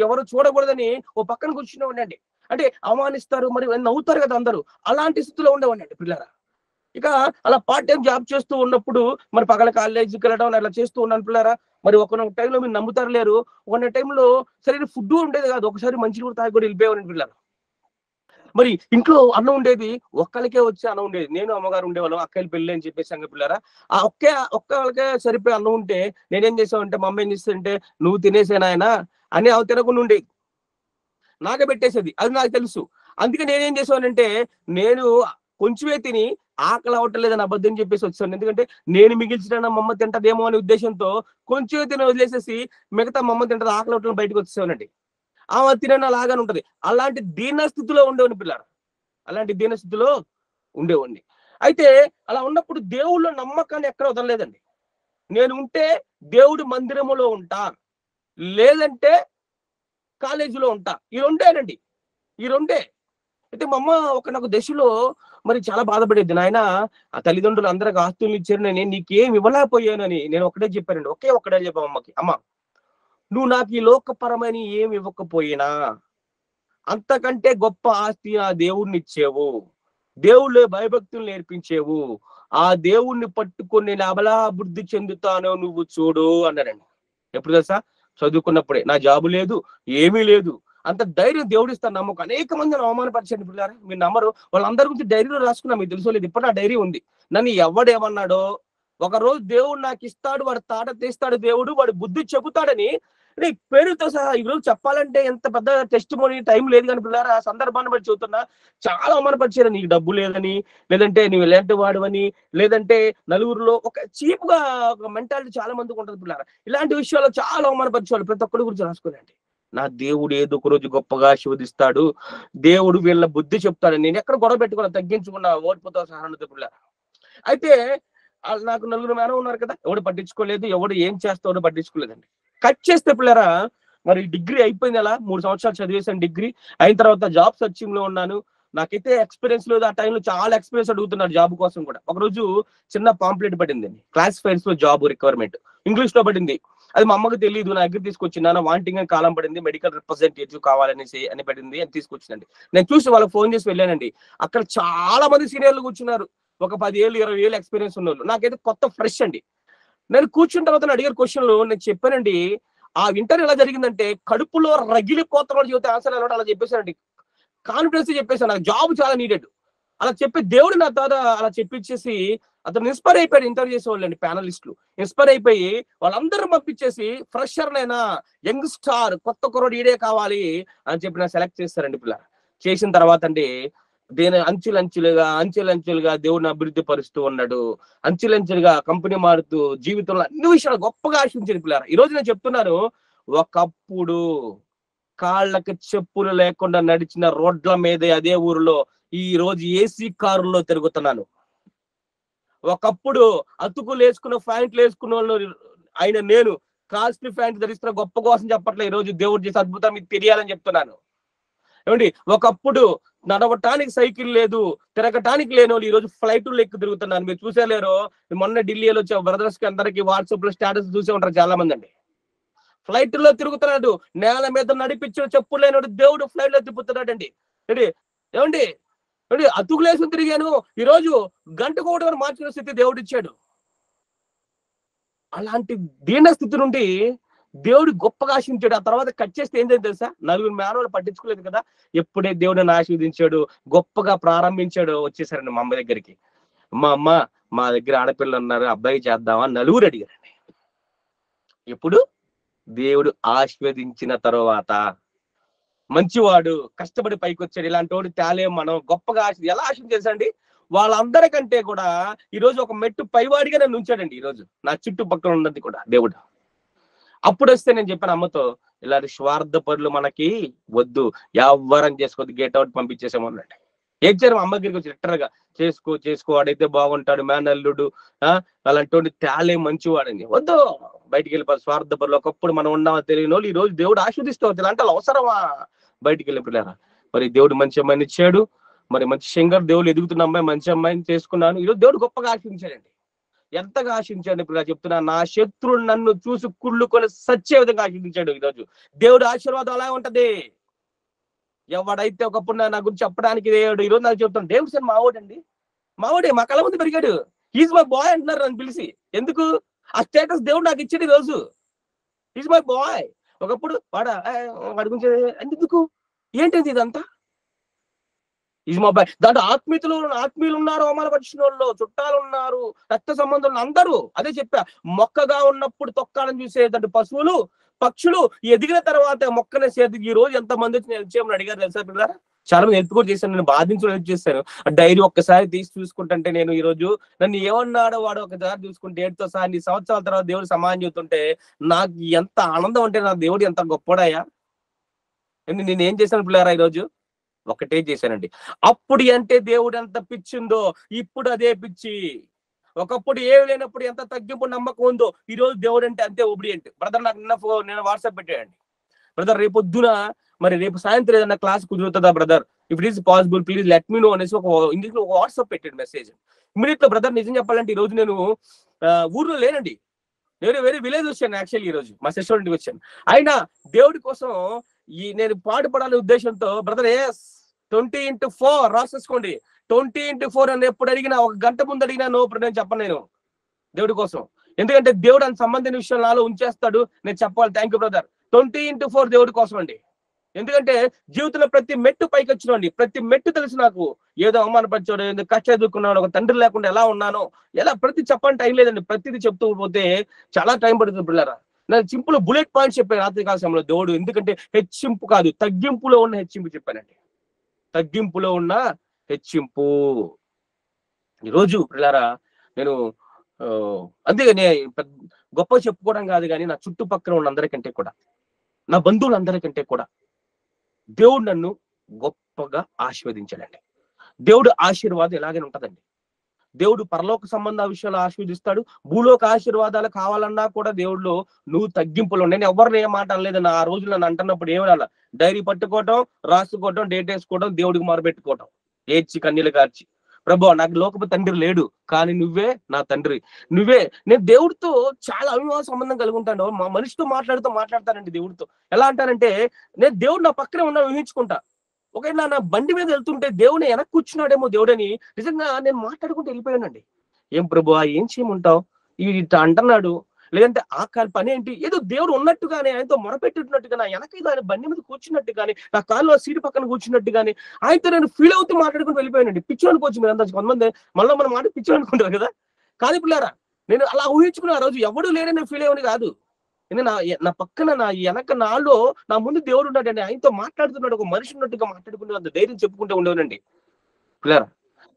ఎవరు చూడకూడదని ఓ పక్కన కూర్చునేవాడిని అండి. అంటే అవమానిస్తారు, మరి నవ్వుతారు కదా అందరూ, అలాంటి స్థితిలో ఉండేవాడిని అండి పిల్లరా. ఇక అలా పార్ట్ టైం జాబ్ చేస్తూ ఉన్నప్పుడు మరి పగల కాలేజీకి వెళ్ళడం అలా చేస్తూ ఉన్నాను పిల్లరా. మరి ఒక టైంలో మీరు నమ్ముతారు లేరు, ఒక టైంలో సరైన ఫుడ్ ఉండేది కాదు, ఒకసారి మంచి కూడా తాగి కూడా వెళ్ళిపోయేవాడిని పిల్లలు. మరి ఇంట్లో అన్నం ఉండేది, ఒక్కరికే వచ్చే అన్నం ఉండేది. నేను అమ్మగారు ఉండేవాళ్ళం, అక్కలు పెళ్ళి అని చెప్పేసి సంగ పిల్లరా. ఆ ఒక్కళ్ళకే సరిపోయి అన్నం ఉంటే నేనేం చేసామంటే మా అమ్మ ఏం చేస్తుంటే నువ్వు తినేసేనాయనా అని అవి తినకుండా ఉండేది, నాకే పెట్టేసేది, అది నాకు తెలుసు. అందుకే నేనేం చేసానంటే నేను కొంచెమే తిని ఆకలి అవ్వట్లేదని అబద్ధం చెప్పేసి వచ్చాను. ఎందుకంటే నేను మిగిల్చిన మా అమ్మ తింటదేమో అనే ఉద్దేశంతో కొంచెమే తిని వదిలేసేసి మిగతా మా అమ్మ తింటది ఆకలి అవ్వట్లేదు బయటకు వచ్చేసానండి. ఆమె తినని లాగానే ఉంటది. అలాంటి దీన స్థితిలో ఉండేవాడిని పిల్లలు, అలాంటి దీన స్థితిలో ఉండేవాడిని. అయితే అలా ఉన్నప్పుడు దేవుళ్ళ నమ్మకాన్ని ఎక్కడ వదలలేదండి. నేను ఉంటే దేవుడి మందిరములో ఉంటా, లేదంటే కాలేజీలో ఉంటా, ఈ రెండేనండి, ఈ రెండే. అయితే మా అమ్మ నాకు దశలో మరి చాలా బాధపడేది, నాయన ఆ తల్లిదండ్రులు అందరికి ఆస్తులు ఇచ్చారు, నేను నీకేం ఇవ్వలేకపోయానని. నేను ఒకటే చెప్పానండి, ఒక్కడే చెప్పాను అమ్మకి, అమ్మ నువ్వు నాకు ఈ లోకపరమైన ఏమి ఇవ్వకపోయినా అంతకంటే గొప్ప ఆస్తి ఆ దేవుణ్ణి ఇచ్చేవు, దేవుళ్ళే భయభక్తులు నేర్పించేవు, ఆ దేవుణ్ణి పట్టుకొని నేను అబలాభివృద్ధి చెందుతానో నువ్వు చూడు అన్నారండి. ఎప్పుడు తెలుసా? చదువుకున్నప్పుడే. నా జాబు లేదు, ఏమీ లేదు, అంత ధైర్యం దేవుడిస్తాను నమ్మకం. అనేక మందిని అవమానపరిచండి పిల్లారా, మీరు నమ్మరు. వాళ్ళందరి గురించి డైరీలో రాసుకున్నా, మీకు తెలుసో లేదు, ఇప్పుడు నా డైరీ ఉంది. నన్ను ఎవడేమన్నాడో, ఒక రోజు దేవుడు నాకు ఇస్తాడు, వాడు తాట తీస్తాడు, దేవుడు వాడు బుద్ధి చెబుతాడని పేరుతో సహా ఈరోజు చెప్పాలంటే ఎంత పెద్ద టెస్ట్ మోనీ టైం లేదు కానీ పిల్లారా, ఆ సందర్భాన్ని బట్టి చెబుతున్నా, చాలా అవమానపరిచారు. నీకు డబ్బు లేదని, లేదంటే నువ్వు ఎలాంటి వాడువని, లేదంటే నలుగురిలో ఒక చీప్ గా ఒక మెంటాలిటీ చాలా మందికి ఉంటుంది పిల్లారా. ఇలాంటి విషయాల్లో చాలా అవమానపరిచేవాళ్ళు. ప్రతి ఒక్కరి గురించి రాసుకోనండి. నా దేవుడు ఏదో ఒక రోజు గొప్పగా ఆశీర్వదిస్తాడు, దేవుడు వీళ్ళ బుద్ధి చెప్తాడని నేను ఎక్కడ గొడవ పెట్టుకున్నా, తగ్గించుకున్నా, ఓడిపోతా సహనంతో పిల్ల. అయితే నాకు నలుగురు మేనం ఉన్నారు కదా, ఎవడు పట్టించుకోలేదు, ఎవడు ఏం చేస్తాడో పట్టించుకోలేదండి. కట్ చేస్తే పిల్లరా మరి డిగ్రీ అయిపోయింది, అలా 3 సంవత్సరాలు చదివేశాను. డిగ్రీ అయిన తర్వాత జాబ్ సర్చింగ్ లో ఉన్నాను. నాకైతే ఎక్స్పీరియన్స్ లేదు. ఆ టైంలో చాలా ఎక్స్పీరియన్స్ అడుగుతున్నారు జాబ్ కోసం కూడా. ఒకరోజు చిన్న పాంప్లెట్ పడింది, క్లాసిఫైర్స్ లో జాబ్ రిక్వైర్మెంట్, ఇంగ్లీష్ లో పడింది. అది మా అమ్మకి తెలియదు, నా దగ్గర తీసుకొచ్చింది. వాంటింగ్ అని కాలం పడింది, మెడికల్ రిప్రజెంటేటివ్ కావాలనేసి అని పడింది, అని తీసుకొచ్చిందండి. నేను చూసి వాళ్ళకి ఫోన్ చేసి వెళ్ళానండి. అక్కడ చాలా మంది సీనియర్లు కూర్చున్నారు, ఒక 10 ఏళ్ళు 20 ఏళ్ళు ఎక్స్పీరియన్స్ ఉన్న వాళ్ళు. నాకైతే కొత్త ఫ్రెష్ అండి. నేను కూర్చున్న తర్వాత అడిగారు క్వశ్చన్లు, నేను చెప్పానండి. ఆ ఇంటర్వ్యూ ఎలా జరిగిందంటే కడుపులో రగిలిపోతున్న చెబితే ఆన్సర్ ఎలా అలా చెప్పేశానండి. కాన్ఫిడెన్స్ చెప్పేశాను, నాకు జాబ్ చాలా నీడెడ్ అలా చెప్పి దేవుడు నా తర్వాత అలా చెప్పించేసి అతను ఇన్స్పైర్ అయిపోయాడు. ఇంటర్వ్యూ చేసేవాళ్ళండి ప్యానలిస్టులు ఇన్స్పైర్ అయిపోయి వాళ్ళందరూ పంపించేసి ఫ్రెషర్ నైనా యంగ్ స్టార్ కొత్త కుర్రోడు ఈడే కావాలి అని చెప్పి నా సెలెక్ట్ చేస్తారండి పిల్ల. చేసిన తర్వాత అండి దీని అంచెలంచెలుగా దేవుడిని అభివృద్ధి పరుస్తూ ఉన్నాడు. అంచెలంచెలుగా కంపెనీ మారుతూ జీవితంలో అన్ని విషయాలు గొప్పగా ఆశించింది పిల్ల. ఈ రోజు నేను చెప్తున్నాను, ఒకప్పుడు కాళ్ళకి చెప్పులు లేకుండా నడిచిన రోడ్ల మీదే అదే ఊరిలో ఈ రోజు ఏసీ కారులో తిరుగుతున్నాను. ఒకప్పుడు అతుకులు వేసుకున్న ప్యాంట్లు వేసుకున్న వాళ్ళు ఆయన నేను కాస్ట్లీ ప్యాంట్ ధరిస్తున్న గొప్ప కోసం చెప్పట్లేదు. ఈ రోజు దేవుడు చేసే అద్భుతం మీకు తెలియాలని చెప్తున్నాను. ఏమండి, ఒకప్పుడు నడవటానికి సైకిల్ లేదు, తిరగటానికి లేని వాళ్ళు ఈ రోజు ఫ్లైట్లు ఎక్కి తిరుగుతున్నాను. మీరు చూసేలేరు, మొన్న ఢిల్లీలో వచ్చే బ్రదర్స్ కి అందరికి వాట్సాప్ లో స్టేటస్ చూసే ఉంటారు చాలా మంది అండి. ఫ్లైట్ లో తిరుగుతున్నాడు, నేల మీద నడిపించిన చెప్పులు లేనివాడు దేవుడు ఫ్లైట్ లో తిప్పుతున్నాడు అండి. ఏమండి అతుకులేసుకుని తిరిగాను, ఈ రోజు గంటకు ఒకటి మార్చిన స్థితి దేవుడు ఇచ్చాడు. అలాంటి దీన స్థితి నుండి దేవుడు గొప్పగా ఆశించాడు. ఆ తర్వాత కట్ చేస్తే ఏం జరిగింది తెలుసా? నలుగురు మేనవాళ్ళు పట్టించుకోలేదు కదా, ఎప్పుడే దేవుడిని ఆశీర్వదించాడు, గొప్పగా ప్రారంభించాడు, వచ్చేసారండి మా అమ్మ దగ్గరికి. మా అమ్మ, మా దగ్గర ఆడపిల్లలు ఉన్నారు, అబ్బాయి చేద్దామా నలుగురు అడిగారండి. ఎప్పుడు దేవుడు ఆశీర్వదించిన తర్వాత, మంచివాడు కష్టపడి పైకి వచ్చాడు, ఇలాంటి వాడు తేలేం మనం, గొప్పగా ఎలా ఆశీర్వదించండి. వాళ్ళందరికంటే కూడా ఈరోజు ఒక మెట్టు పైవాడిగా నన్ను ఉంచాడండి. ఈరోజు నా చుట్టుపక్కల ఉన్నది కూడా దేవుడు. అప్పుడు వస్తే నేను చెప్పాను అమ్మతో, ఇలాంటి స్వార్థ పనులు మనకి వద్దు, ఎవ్వరం చేసుకోవద్దు, గేట్ అవుట్ పంపించేసామన్నట్టు. ఏడ్చారు మా అమ్మ దగ్గరికి వచ్చి లిటరల్గా, చేసుకో వాడైతే బాగుంటాడు, మేనల్లుడు అలాంటి తేలే మంచివాడని. వద్దు, బయటికి వెళ్ళిపోయి స్వార్థపరులు. ఒకప్పుడు మనం ఉన్నామో తెలియని వాళ్ళు ఈ రోజు దేవుడు ఆశీర్దిస్తావు ఇలాంటి అవసరమా? బయటికి వెళ్ళిపోయారా? మరి దేవుడు మంచి అమ్మాయిని ఇచ్చాడు, మరి మంచి సింగర్, దేవుడు ఎదుగుతున్న అమ్మాయి, మంచి అమ్మాయిని చేసుకున్నాను. ఈరోజు దేవుడు గొప్పగా ఆశీర్దించాడండి. ఎంతగా ఆశీర్దించాడు ఇప్పుడు చెప్తున్నా, నా శత్రువులు నన్ను చూసి కుళ్ళుకొని సచ్చే విధంగా ఆశీర్దించాడు. ఈరోజు దేవుడు ఆశీర్వాదం అలా ఉంటది. ఎవడైతే ఒకప్పుడు నా గురించి చెప్పడానికి దేవుడు ఈరోజు నాకు చెప్తాను, దేవుడు సార్ మావోడండి, మావోడే, మా కళ్ళ ముందు పెరిగాడు, ఈజ్ మై బాయ్ అంటున్నారు నన్ను పిలిచి. ఎందుకు? ఆ స్టేటస్ దేవుడు నాకు ఇచ్చాడు ఈ రోజు, ఈజ్ మై బాయ్. ఒకప్పుడు వాడి గురించి ఎందుకు, ఏంటిది ఇదంతా? Is my boy. దాంట్లో ఆత్మీయులు ఉన్నారు, అవమానపరిచిన వాళ్ళు, చుట్టాలు ఉన్నారు, రక్త సంబంధం అందరూ. అదే చెప్పా, మొక్కగా ఉన్నప్పుడు తొక్కాలని చూసేదంటే పశువులు, పక్షులు ఎదిగిన తర్వాత మొక్కనే సేది. ఈ రోజు ఎంత మంది వచ్చి హెల్ప్ చేయమని అడిగారు తెలుసా పిల్లరా? చాలా మంది హెల్ప్ కూడా చేశాను, నేను బాధించడం హెల్ప్ చేశాను. ఆ డైరీ ఒక్కసారి తీసి చూసుకుంటుంటే, నేను ఈ రోజు నన్ను ఏమన్నాడో వాడు ఒకసారి చూసుకుంటే, 8తో సహా 2 సంవత్సరాల తర్వాత దేవుడు సమానం చెబుతుంటే నాకు ఎంత ఆనందం అంటే, నా దేవుడు ఎంత గొప్పడాయా. నేను ఏం చేశాను పిల్లరా? ఈరోజు ఒకటే చేశానండి. అప్పుడు అంటే దేవుడు ఎంత పిచ్చిందో, ఇప్పుడు అదే పిచ్చి. ఒకప్పుడు ఏమి లేనప్పుడు ఎంత తగ్గింపు నమ్మకం ఉందో, ఈ రోజు దేవుడు అంటే అంతే ఒబిడియంట్. బ్రదర్ నాకు నేను వాట్సాప్ పెట్టాయండి, బ్రదర్ రేపొద్దున మరి రేపు సాయంత్రం ఏదన్నా క్లాస్ కుదురుతుందా brother, if it is possible please let me know అనేసి ఒక ఇంగ్లీష్ లో వాట్సాప్ పెట్టాడు మెసేజ్. ఇమీడియట్ లో బ్రదర్ నిజం చెప్పాలంటే ఈ రోజు నేను ఊర్లో లేనండి, నేను వేరే విలేజ్ వచ్చాను. యాక్చువల్లీ ఈ రోజు మా సిస్టర్ ఇంటికి వచ్చాను. అయినా దేవుడి కోసం నేను పాటుపడాలనే ఉద్దేశంతో బ్రదర్ 20x4 రాసేసుకోండి. 20x4 అని ఎప్పుడు అడిగినా, 1 గంట ముందు అడిగినా నో నేను చెప్పను నేను దేవుడి కోసం. ఎందుకంటే దేవుడు అని సంబంధించిన విషయాలు నాలో ఉంచేస్తాడు, నేను చెప్పాలి. Thank you brother. 20x4 దేవుడి కోసం అండి. ఎందుకంటే జీవితంలో ప్రతి మెట్టు పైకి వచ్చినండి, ప్రతి మెట్టు తెలుసు నాకు. ఏదో అవమానపరిచాడు, ఏదో కష్ట ఎదుర్కొన్నాడు, ఒక తండ్రి లేకుండా ఎలా ఉన్నానో, ఎలా ప్రతి చెప్పని టైం లేదండి. ప్రతిదీ చెప్తూ పోతే చాలా టైం పడుతుంది పిల్లరా. నాకు సింపుల్ బుల్లెట్ పాయింట్స్ చెప్పాను రాత్రికాల సమయంలో దేవుడు. ఎందుకంటే హెచ్చింపు కాదు, తగ్గింపులో ఉన్న హెచ్చింపు చెప్పానండి. తగ్గింపులో ఉన్న హెచ్చింపు. ఈరోజు పిల్లరా నేను అందుకనే గొప్ప చెప్పుకోవడం కాదు కానీ, నా చుట్టుపక్కల ఉన్న అందరికంటే కూడా, నా బంధువులందరికంటే కూడా దేవుడు నన్ను గొప్పగా ఆశీర్వదించాడండి. దేవుడు ఆశీర్వాదం ఎలాగైనా ఉంటదండి. దేవుడు పరలోక సంబంధ విషయాలు ఆశీర్వదిస్తాడు, భూలోక ఆశీర్వాదాలు కావాలన్నా కూడా దేవుళ్ళు నువ్వు తగ్గింపులో. నేను ఎవరిని ఏం మాట అనలేదు. ఆ రోజు నన్ను అంటున్నప్పుడు ఏమనాల, డైరీ పట్టుకోవటం, రాసుకోవటం, డేట్ వేసుకోవడం, దేవుడికి మొరబెట్టుకోవటం, ఏడ్చి కన్నీళ్ళు కార్చి, ప్రభు నాకు లోకపు తండ్రి లేడు కానీ నువ్వే నా తండ్రి, నువ్వే. నేను దేవుడితో చాలా అవివాహ సంబంధం కలిగి ఉంటాను. మా మనిషితో మాట్లాడతానండి దేవుడితో. ఎలా అంటానంటే, నేను దేవుడు నా పక్కనే ఉన్నా ఊహించుకుంటా. ఒకవేళ నా బండి మీద వెళ్తుంటే దేవుని వెనక్కి కూర్చున్నాడేమో దేవుడని నిజంగా నేను మాట్లాడుకుంటూ వెళ్ళిపోయానండి. ఏం ప్రభు ఏం చేయమంటావు, ఇట్లా అంటున్నాడు, లేదంటే ఆ పని ఏంటి, ఏదో దేవుడు ఉన్నట్టుగానే, ఆయనతో మొరపెట్టినట్టుగా, నా వెనక ఆయన బండి మీద కూర్చున్నట్టు కానీ, నా కాళ్ళు సీటు పక్కన కూర్చున్నట్టు కానీ ఆయనతో నేను ఫీల్ అవుతూ మాట్లాడుకుంటూ వెళ్ళిపోయానండి. పిచ్చి అనుకోవచ్చు మీరు అంతా, కొంతమంది మళ్ళీ మన మాట పిచ్చి అనుకుంటారు కదా. కానీ పిల్లారా, నేను అలా ఊహించుకున్న ఆ రోజు ఎవడు లేడని ఫీల్ అయ్యని కాదు. నా పక్కన, నా వెనక, నాలో, నా ముందు దేవుడు ఉన్నాడండి. ఆయనతో మాట్లాడుతున్నాడు, ఒక మనిషి ఉన్నట్టుగా మాట్లాడుకుంటూ అంత ధైర్యం చెప్పుకుంటూ ఉండేవానండి పిల్లారా.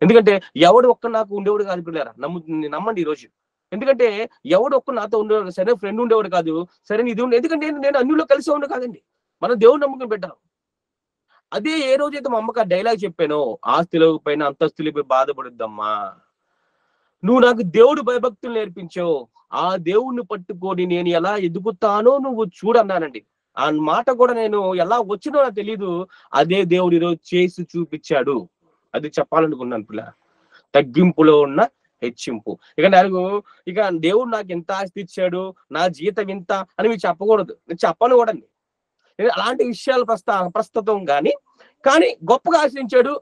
ఎందుకంటే ఎవడు ఒక్క నాకు ఉండేవాడు కాదు పిల్లారా, నమ్మండి ఈ రోజు. ఎందుకంటే ఎవడు ఒక్క నాతో ఉండేవాడు, సరే ఫ్రెండ్ ఉండేవాడు కాదు, సరే ఇది ఉండే. ఎందుకంటే నేను అన్నిలో కలిసి ఉండే కాదండి, మనం దేవుడు నమ్ముకుని పెట్టాం. అదే ఏ రోజైతే మా అమ్మకి ఆ డైలాగ్ చెప్పానో, ఆస్తిలో పైన అంతస్తులపై బాధపడుద్దమ్మా, నువ్వు నాకు దేవుడు భయభక్తులు నేర్పించావు, ఆ దేవుణ్ణి పట్టుకొని నేను ఎలా ఎదుగుతానో నువ్వు చూడన్నానండి. ఆ మాట కూడా నేను ఎలా వచ్చినో నాకు తెలీదు, అదే దేవుడు ఈరోజు చేసి చూపించాడు. అది చెప్పాలనుకున్నాను పిల్ల. తగ్గింపులో ఉన్న హెచ్చింపు. ఇక దేవుడు నాకు ఎంత ఆస్తి ఇచ్చాడు, నా జీతం ఇంత అని మీరు చెప్పకూడదు, నేను చెప్పను కూడా. అలాంటి విషయాలు ప్రస్తుతం కానీ గొప్పగా ఆశించాడు,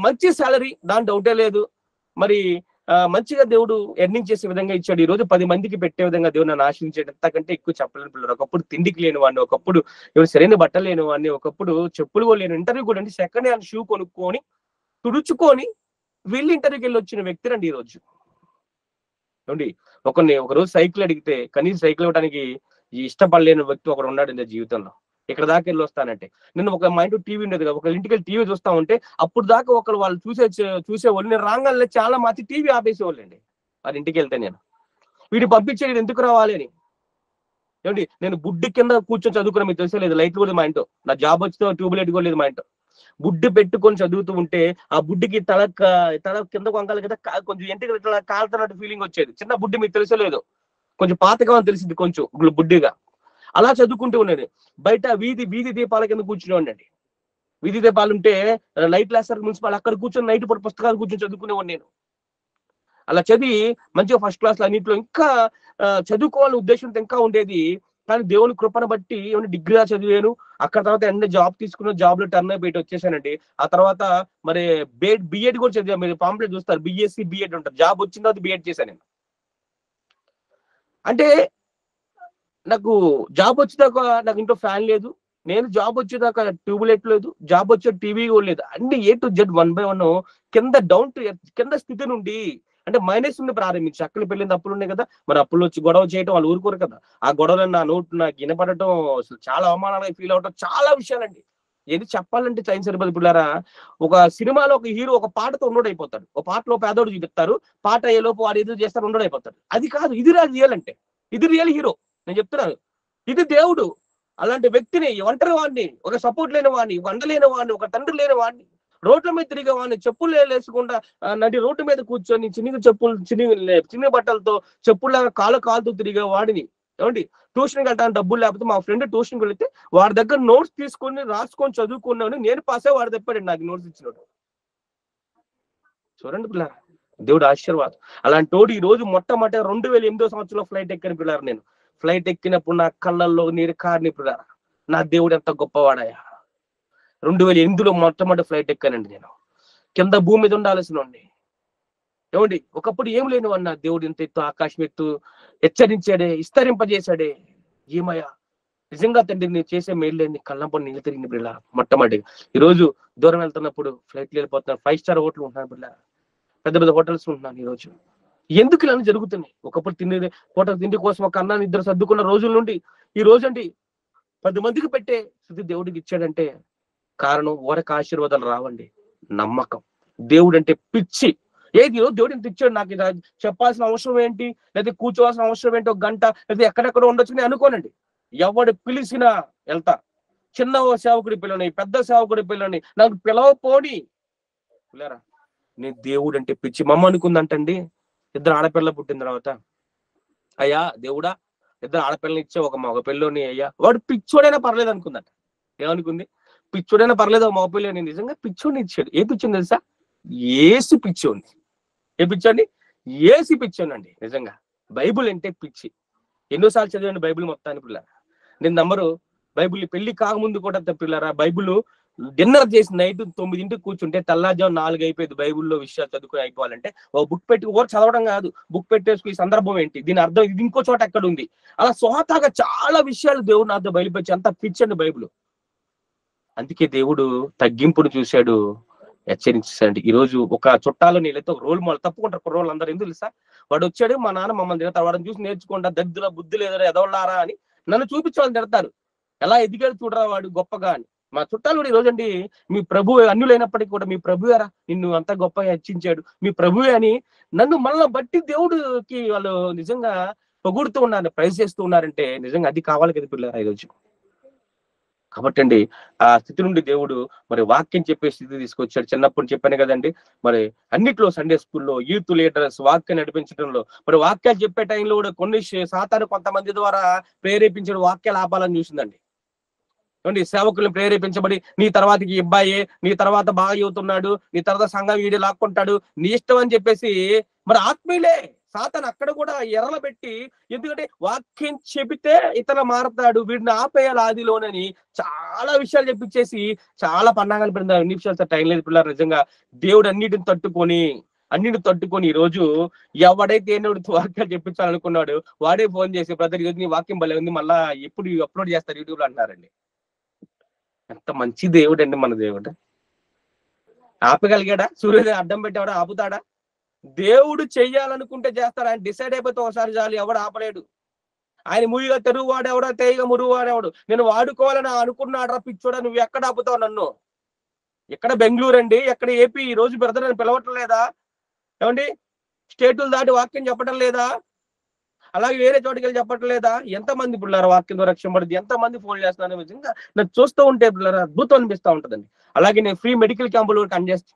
మంచి సాలరీ, దాని డౌటే లేదు. మరి మంచిగా దేవుడు ఎర్నింగ్ చేసే విధంగా ఇచ్చాడు. ఈ రోజు 10 మందికి పెట్టే విధంగా దేవుడు నన్ను ఆశించాడు. ఎంతకంటే ఎక్కువ చెప్పలేని పిల్లలు. ఒకప్పుడు తిండికి లేని వాడిని, ఒకప్పుడు ఎవరు సరైన బట్టలు లేని వాడిని, ఒకప్పుడు చెప్పులు కూడా లేని, ఇంటర్వ్యూ కూడా అంటే సెకండ్ హ్యాండ్ షూ కొనుక్కొని తుడుచుకొని వీళ్ళు ఇంటర్వ్యూకి వెళ్ళి వచ్చిన వ్యక్తి రండి ఈ రోజు. ఏమండి, ఒకరోజు సైకిల్ అడిగితే కనీసం సైకిల్ ఇవ్వడానికి ఇష్టపడలేని వ్యక్తి ఒకడు ఉన్నాడు నా జీవితంలో. ఇక్కడ దాకా వెళ్ళి వస్తానంటే, నేను ఒక మా ఇంటి టీవీ ఉండేది కదా, ఒక ఇంటికి వెళ్ళి టీవీ చూస్తా ఉంటే అప్పుడు దాకా ఒకరు వాళ్ళు చూసేవాళ్ళు, నేను రాగానే చాలా మంది టీవీ ఆపేసేవాళ్ళు అండి. వారి ఇంటికి వెళ్తే నేను వీడిని పంపించేది ఎందుకు రావాలి అని. ఏమండి, నేను బుడ్డి కింద కూర్చొని చదువుకున్నా, మీకు తెలిసే లేదు, లైట్లు కూడా మా ఇంట్లో, నా జాబ్ వచ్చితే ట్యూబ్ లైట్ కూడా లేదు మా ఇంట్లో. బుడ్డి పెట్టుకొని చదువుతూ ఉంటే ఆ బుడ్డికి తల కింద వంకాలి కదా, కొంచెం ఎంటికలు ఇట్లా కాలుతున్నట్టు ఫీలింగ్ వచ్చేది. చిన్న బుడ్డి మీకు తెలుసలేదు, కొంచెం పాతగా తెలిసింది, కొంచెం బుడ్డిగా. అలా చదువుకుంటూ ఉన్నది. బయట వీధి దీపాల కింద కూర్చునే ఉండండి. వీధి దీపాలు ఉంటే లైట్లు వేస్తారు మున్సిపల్, అక్కడ కూర్చొని నైట్ పూట పుస్తకాలు కూర్చొని చదువుకునేవాడు నేను. అలా చదివి మంచిగా ఫస్ట్ క్లాస్ లో అన్నింటిలో ఇంకా చదువుకోవాలనే ఉద్దేశంతో ఇంకా ఉండేది. కానీ దేవుని కృపను బట్టి ఏమైనా డిగ్రీ చదివాను. అక్కడ తర్వాత ఎన్ని జాబ్ తీసుకున్న, జాబ్ లో టర్న్ అయిపోయి వచ్చేసానండి. ఆ తర్వాత మరి బిఎడ్ కూడా చదివాను. మీరు పాంప్లెట్ చూస్తారు, బిఎస్సి బిఎడ్ ఉంటారు. జాబ్ వచ్చిన తర్వాత బిఎడ్ చేశాను నేను. అంటే నాకు జాబ్ వచ్చేదాకా నాకు ఇంట్లో ఫ్యాన్ లేదు, నేను జాబ్ వచ్చేదాకా ట్యూబ్లైట్ లేదు, జాబ్ వచ్చే టీవీ కూడా లేదు. అన్ని A to Z 1 by 1 కింద డౌన్ టు ఎర్త్, కింద స్థితి నుండి, అంటే మైనస్ నుండి ప్రారంభించి. అక్కలు పెళ్ళింది అప్పులు ఉన్నాయి కదా, మరి అప్పులు వచ్చి గొడవ చేయడం, వాళ్ళు ఊరుకోరు కదా. ఆ గొడవలను నా నోటు నాకు వినపడటం, అసలు చాలా అవమానాలుగా ఫీల్ అవటం, చాలా విషయాలండి. ఏది చెప్పాలంటే టైం సరిపోదు. పిల్లారా, ఒక సినిమాలో ఒక హీరో ఒక పాటతో ఉన్నోడైపోతాడు. ఒక పాటలో పేదోడు చూపిస్తారు, పాట అయ్యేలోపు వాడు ఎదురు చేస్తారు, ఉన్నోడైపోతాడు. అది కాదు, ఇది రియల్ అంటే, ఇది రియల్ హీరో. నేను చెప్తున్నాను, ఇది దేవుడు. అలాంటి వ్యక్తిని, ఒంటరి వాడిని, ఒక సపోర్ట్ లేని వాడిని, వండలేని వాడిని, ఒక తండ్రి లేని వాడిని, రోడ్ల మీద తిరిగే వాడిని, చెప్పులు వేసుకుండా నడి రోడ్డు మీద కూర్చొని చిన్ని బట్టలతో చెప్పుల్లాగా కాలుతూ తిరిగే వాడిని, ఏమండి ట్యూషన్కి వెళ్ళడానికి డబ్బులు లేకపోతే మా ఫ్రెండ్ ట్యూషన్కి వెళితే వాడి దగ్గర నోట్స్ తీసుకొని రాసుకొని చదువుకున్నాను. నేను పాస్ అయ్యి వాడు తెప్పాడు నాకు నోట్స్ ఇచ్చినాడు. చూడండి పిల్లారా, దేవుడు ఆశీర్వాదం. అలాంటి తోడు ఈ రోజు మొట్టమొదటి 2008 సంవత్సరంలో ఫ్లైట్ ఎక్కాను పిల్లారా. నేను ఫ్లైట్ ఎక్కినప్పుడు నా కళ్ళల్లో నీరు కారిని పిల్లారా. నా దేవుడు ఎంత గొప్పవాడాయా. 2008లో మొట్టమొదటి ఫ్లైట్ ఎక్కానండి నేను. కింద భూమి మీద ఉండాల్సిన వాడిని, ఏమండి ఒకప్పుడు ఏం లేని వాడిని. నా దేవుడు ఇంత ఎత్తు ఆకాశం ఎత్తు హెచ్చరించాడే, విస్తరింపజేశాడే. ఏమయ్యా నిజంగా తండ్రి నేను చేసే మేలు లేని కళ్ళంపడి నీళ్ళు తిరిగింది పిల్ల. మొట్టమొదటిగా ఈరోజు దూరం వెళ్తున్నప్పుడు ఫ్లైట్లు వెళ్ళిపోతున్నాను, 5 స్టార్ హోటల్ ఉంటున్నాను పిల్ల, పెద్ద పెద్ద హోటల్స్ ఉంటున్నాను. ఈరోజు ఎందుకు ఇలా జరుగుతున్నాయి? ఒకప్పుడు తిండి కోసం ఒక అన్నాన్ని ఇద్దరు సర్దుకున్న రోజుల నుండి ఈ రోజు అండి 10 మందికి పెట్టే స్థితి దేవుడికి ఇచ్చాడంటే కారణం ఊరక ఆశీర్వాదాలు రావండి, నమ్మకం. దేవుడు అంటే పిచ్చి. ఏది దేవుడు ఇంత ఇచ్చాడు, నాకు చెప్పాల్సిన అవసరం ఏంటి, లేదా కూర్చోవాల్సిన అవసరం ఏంటి, ఒక గంట లేదా ఎక్కడెక్కడ ఉండొచ్చు నేను అనుకోనండి. ఎవడు పిలిచినా వెళ్తా. చిన్న సేవకుడి పిల్లని, పెద్ద సేవకుడి పిల్లని, నాకు పిలవపోని పిల్లరా. నేను దేవుడు అంటే పిచ్చి. మమ్మ అనుకుందంటండి, 2 ఆడపిల్ల పుట్టిన తర్వాత, అయ్యా దేవుడా 2 ఆడపిల్లని ఇచ్చే ఒక మగ పిల్లోని అయ్యా, వాడు పిచ్చోడైనా పర్లేదు అనుకుందట. ఏమనుకుంది? పిచ్చోడైనా పర్లేదు మగ పిల్లని. నిజంగా పిచ్చోడిని ఇచ్చాడు. ఏ పిచ్చోని తెలుసా? ఏసు పిచ్చోని. ఏ పిచ్చోండి? ఏసు పిచ్చోనండి. నిజంగా బైబుల్ అంటే పిచ్చి. ఎన్నోసార్లు చదివండి బైబుల్ మొత్తాన్ని పిల్ల. నేను నమ్మరు. బైబుల్ పెళ్లి కాకముందు కూడా పిల్లరా, బైబుల్ డిన్నర్ చేసి నైట్ 9ంటికి కూర్చుంటే తెల్లారుజాము 4 అయిపోయింది. బైబుల్లో విషయాలు చదువుకుని అయిపోవాలంటే ఓ బుక్ పెట్టి ఓర్ చదవడం కాదు, బుక్ పెట్టేసుకు ఈ సందర్భం ఏంటి, దీని అర్థం ఇది ఇంకో చోట ఎక్కడ ఉంది, అలా సోహతాగా చాలా విషయాలు దేవుడు నాతో బయలుపరిచి అంత పిచ్చండి బైబుల్. అందుకే దేవుడు తగ్గింపును చూశాడు, హెచ్చరించాడు. ఈ రోజు ఒక చుట్టాలో నేనైతే ఒక రోల్ మోడల్ తప్పుకుంటారు కుర్రోళ్ళు అందరూ. ఎందుకు తెలుసా? వాడు వచ్చాడు, మా నాన్న మమ్మల్ని తిడతారు, వాడిని చూసి నేర్చుకుంటా, దరిద్ర బుద్ధి లేదరా ఎదవలారా అని నన్ను చూపించాలని తిడతారు. ఎలా ఎదిగాడు చూడరా వాడు గొప్పగా అని. మా చుట్టాలు కూడా ఈ రోజు అండి, మీ ప్రభు అన్యులైనప్పటికీ కూడా మీ ప్రభువేరా నిన్ను అంత గొప్పగా హెచ్చించాడు, మీ ప్రభువే అని నన్ను మళ్ళీ బట్టి దేవుడికి వాళ్ళు నిజంగా పొగుడుతూ ఉన్నారు, ప్రైజ్ చేస్తూ ఉన్నారంటే నిజంగా అది కావాలి కదా పిల్లరా ఈరోజు. కాబట్టి అండి ఆ స్థితి నుండి దేవుడు మరి వాక్యం చెప్పే స్థితి తీసుకొచ్చాడు. చిన్నప్పుడు చెప్పాను కదండి, మరి అన్నిట్లో సండే స్కూల్లో యూత్ లీడర్స్ వాక్యం నడిపించడంలో, మరి వాక్యాలు చెప్పే టైంలో కూడా కొన్ని సాతాను కొంతమంది ద్వారా ప్రేరేపించడం, వాక్యాలు ఆపాలని చూసిందండి. ఏమండి సేవకులను ప్రేరేపించబడి నీ తర్వాతకి ఇబ్బాయే, నీ తర్వాత బాగా అవుతున్నాడు, నీ తర్వాత సంఘం వీడి లాక్కుంటాడు, నీ ఇష్టం అని చెప్పేసి మరి ఆత్మీయులే సాతాను అక్కడ కూడా ఎర్రలు పెట్టి, ఎందుకంటే వాక్యం చెబితే ఇతను మారతాడు, వీడిని ఆపేయాలి ఆదిలోనని చాలా విషయాలు చెప్పించేసి చాలా పన్నాగాలు పెడతారు. ఎన్ని విషయాలు టైం లేదు పిల్లలు. నిజంగా దేవుడు అన్నిటిని తట్టుకొని ఈ రోజు ఎవడైతే ఎన్నోడితో వాక్యాలు చెప్పించాలనుకున్నాడు వాడే ఫోన్ చేసి, బ్రదర్ ఈరోజు నీ వాక్యం భలే ఉంది, మళ్ళా ఎప్పుడు అప్లోడ్ చేస్తారు యూట్యూబ్ లో అంటున్నారండి. ఎంత మంచి దేవుడు అండి మన దేవుడు. ఆపగలిగాడా? సూర్యోదయం అడ్డం పెట్టేవాడా ఆపుతాడా? దేవుడు చెయ్యాలనుకుంటే చేస్తాడు. ఆయన డిసైడ్ అయిపోతే ఒకసారి చాలు, ఎవడు ఆపలేడు. ఆయన మూయిగా తెరువువాడు ఎవడో, తేయిగా మురుగువాడు ఎవడు. నేను వాడుకోవాలని అనుకున్నాడు పిచ్చోడా, నువ్వు ఎక్కడ ఆపుతావు నన్ను? ఎక్కడ బెంగళూరు అండి, ఎక్కడ ఏపీ? ఈ రోజు బ్రదర్ అని పిలవటం లేదా? ఏమండి స్టేటులు దాటి వాక్యం చెప్పడం లేదా? అలాగే వేరే చోటుకి వెళ్ళి చెప్పట్లేదా? ఎంతమంది పిల్లలు వాక్యం ద్వారా రక్షింపడుతుంది, ఎంతమంది ఫోన్ చేస్తున్నారు. నిజంగా నాకు చూస్తూ ఉంటే పిల్లలు అద్భుతం అనిపిస్తూ ఉంటుందండి. అలాగే నేను ఫ్రీ మెడికల్ క్యాంపులు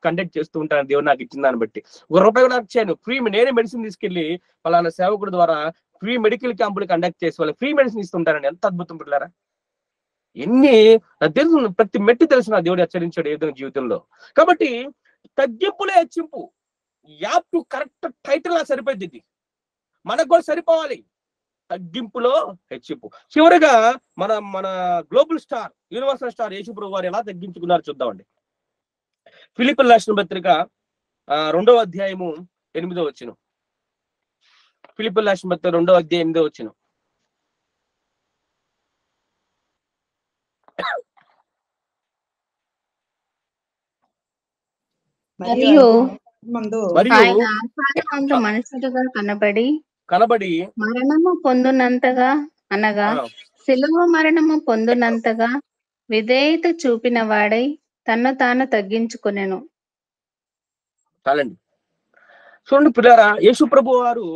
కండక్ట్ చేస్తూ ఉంటాను, దేవుడు నాకు ఇచ్చిన దాన్ని బట్టి. ₹1 కూడా నాకు చేయను, ఫ్రీ నేనే మెడిసిన్ తీసుకెళ్లి పలానా సేవకుడి ద్వారా ఫ్రీ మెడికల్ క్యాంపులు కండక్ట్ చేసి వాళ్ళకి ఫ్రీ మెడిసిన్ ఇస్తుంటారండి. ఎంత అద్భుతం పిల్లరా! ఎన్ని నాకు తెలుసు, ప్రతి మెట్టి తెలుసు నా దేవుడు హెచ్చరించాడు ఏదైనా జీవితంలో. కాబట్టి తగ్గింపులే హెచ్చింపు. యాప్ టు కరెక్ట్ టైటిల్ లా సరిపోయింది. ఇది మనకు కూడా సరిపోవాలి, తగ్గింపులో హెచ్చింపు. చివరిగా మన గ్లోబల్ స్టార్, యూనివర్సల్ స్టార్ యేసు ప్రభు వారు ఎలా తగ్గించుకున్నారు చూద్దామండి. ఫిలిప్పీయులకు రాసిన పత్రిక 2వ అధ్యాయము 8వ వచనం. ఫిలిప్పీయులకు రాసిన పత్రిక 2వ అధ్యాయం 8వ వచనం. మరియు మరియు మనుషుడుగా కనబడి మరణము పొందునంతగా, అనగా సిలువ మరణము పొందునంతగా విధేయత చూపిన వాడై తన్ను తాను తగ్గించుకొనెను. చాలండి. చూడండి పిల్లారా, యేసు ప్రభు వారు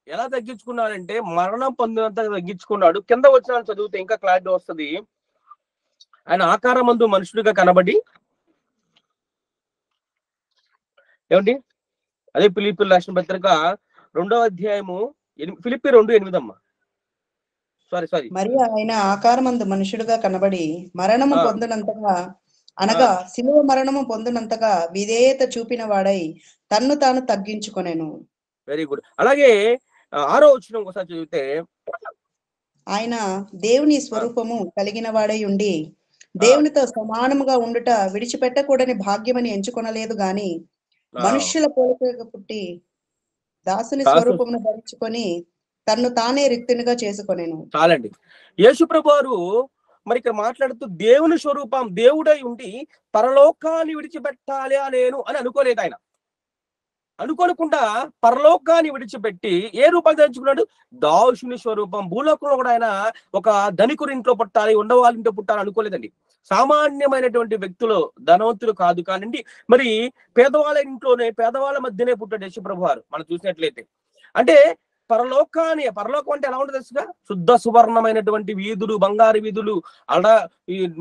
ఎలా తగ్గించుకున్నారంటే మరణం పొందినంతగా తగ్గించుకున్నాడు. కింద వచ్చిన చదివితే ఇంకా క్లారిటీ వస్తుంది. ఆయన ఆకారమందు మనుషుడిగా కనబడి, ఏమండి అదే ఫిలిప్పీయులకు రాసిన పత్రిక 2వ అధ్యాయము ఫిలిప్పీ 2:8 అమ్మా. సారీ. మరియు ఆయన ఆకారమందు మనుషుడుగా కనబడి మరణము పొందినంతగా, అనగా శిలువ మరణము పొందినంతగా విధేయత చూపిన వాడై తన్ను తాను తగ్గించుకొనెను. Very good. అలాగే 6వ వచనం ఒకసారి చదివితే, ఆయన దేవుని స్వరూపము కలిగిన వాడై ఉండి దేవునితో సమానముగా ఉండుట విడిచిపెట్టకూడని భాగ్యమని ఎంచుకొనలేదు గాని మనుష్యుల పోలికగా పుట్టి దాసుని స్వరూపమును ధరించుకొని తన్ను తానే రిక్తునిగా చేసుకొనెను. చాలండి. యేసు ప్రభు వారు మరి ఇక్కడ మాట్లాడుతూ దేవుని స్వరూపం, దేవుడై ఉండి పరలోకాన్ని విడిచిపెట్టాలి నేను అని అనుకోలేదు. ఆయన అనుకోనకుండా పరలోకాన్ని విడిచిపెట్టి ఏ రూపాన్ని ధరించుకున్నాడు? దాసుని స్వరూపం. భూలోకంలో కూడా ఆయన ఒక ధనికుడి ఇంట్లో పుట్టాలి, ఉండవాళ్ళ ఇంట్లో పుట్టాలి అనుకోలేదండి. సామాన్యమైనటువంటి వ్యక్తులు, ధనవంతులు కాదు కానండి, మరి పేదవాళ్ళ ఇంట్లోనే, పేదవాళ్ళ మధ్యనే పుట్టాడు యేసు ప్రభు వారు మనం చూసినట్లయితే. అంటే పరలోకం అంటే ఎలా ఉంటుంది తెలుసుగా? శుద్ధ సువర్ణమైనటువంటి వీధులు, బంగారు వీధులు, అలా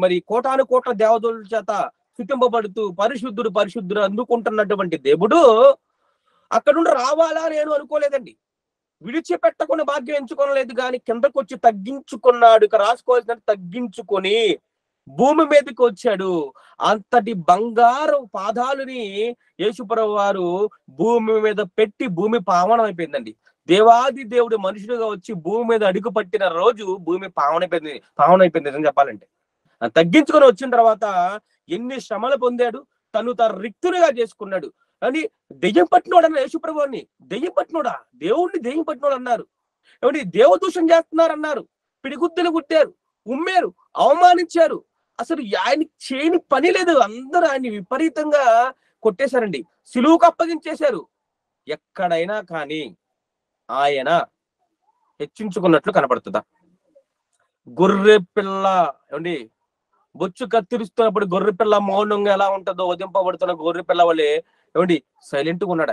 మరి కోటాను కోట్ల దేవతల చేత స్తుతింపబడుతూ పరిశుద్ధుడు అందుకుంటున్నటువంటి దేవుడు అక్కడ నుండి రావాలా నేను అనుకోలేదండి. విడిచిపెట్టకుండా భాగ్యం ఎంచుకోనలేదు, కానీ కిందకు వచ్చి తగ్గించుకున్నాడు. ఇక్కడ రాసుకోవాల్సిన తగ్గించుకొని భూమి మీదకి వచ్చాడు. అంతటి బంగారు పాదాలని యేసుప్రభు వారు భూమి మీద పెట్టి భూమి పావనం అయిపోయిందండి. దేవాది దేవుడు మనుషుడుగా వచ్చి భూమి మీద అడుగు పట్టిన రోజు భూమి పావనైపోయింది నిజం చెప్పాలంటే. తగ్గించుకొని వచ్చిన తర్వాత ఎన్ని శ్రమలు పొందాడు, తను రిక్తునిగా చేసుకున్నాడు. అని దెయ్యం పట్టినోడు అన్నారు యేసుప్రభుని. దెయ్యం పట్టినోడా? దేవుడిని దెయ్యం పట్టినోడు అన్నారు. ఏమంటే దేవదూషణ చేస్తున్నారు అన్నారు, పిడిగుద్దులు కుట్టారు, ఉమ్మారు, అవమానించారు. అసలు ఆయన చేయని పని లేదు. అందరూ ఆయన్ని విపరీతంగా కొట్టేశారండి, సిలువుకు అప్పగించేశారు. ఎక్కడైనా కానీ ఆయన హెచ్చించుకున్నట్లు కనపడుతుందా? గొర్రె పిల్ల, ఏమండి బొచ్చు కత్తిరిస్తున్నప్పుడు గొర్రె పిల్ల మౌనంగా ఎలా ఉంటుందో, వదింపబడుతున్న గొర్రె పిల్ల వల్లే ఏమండి సైలెంట్ గా ఉన్నాడు.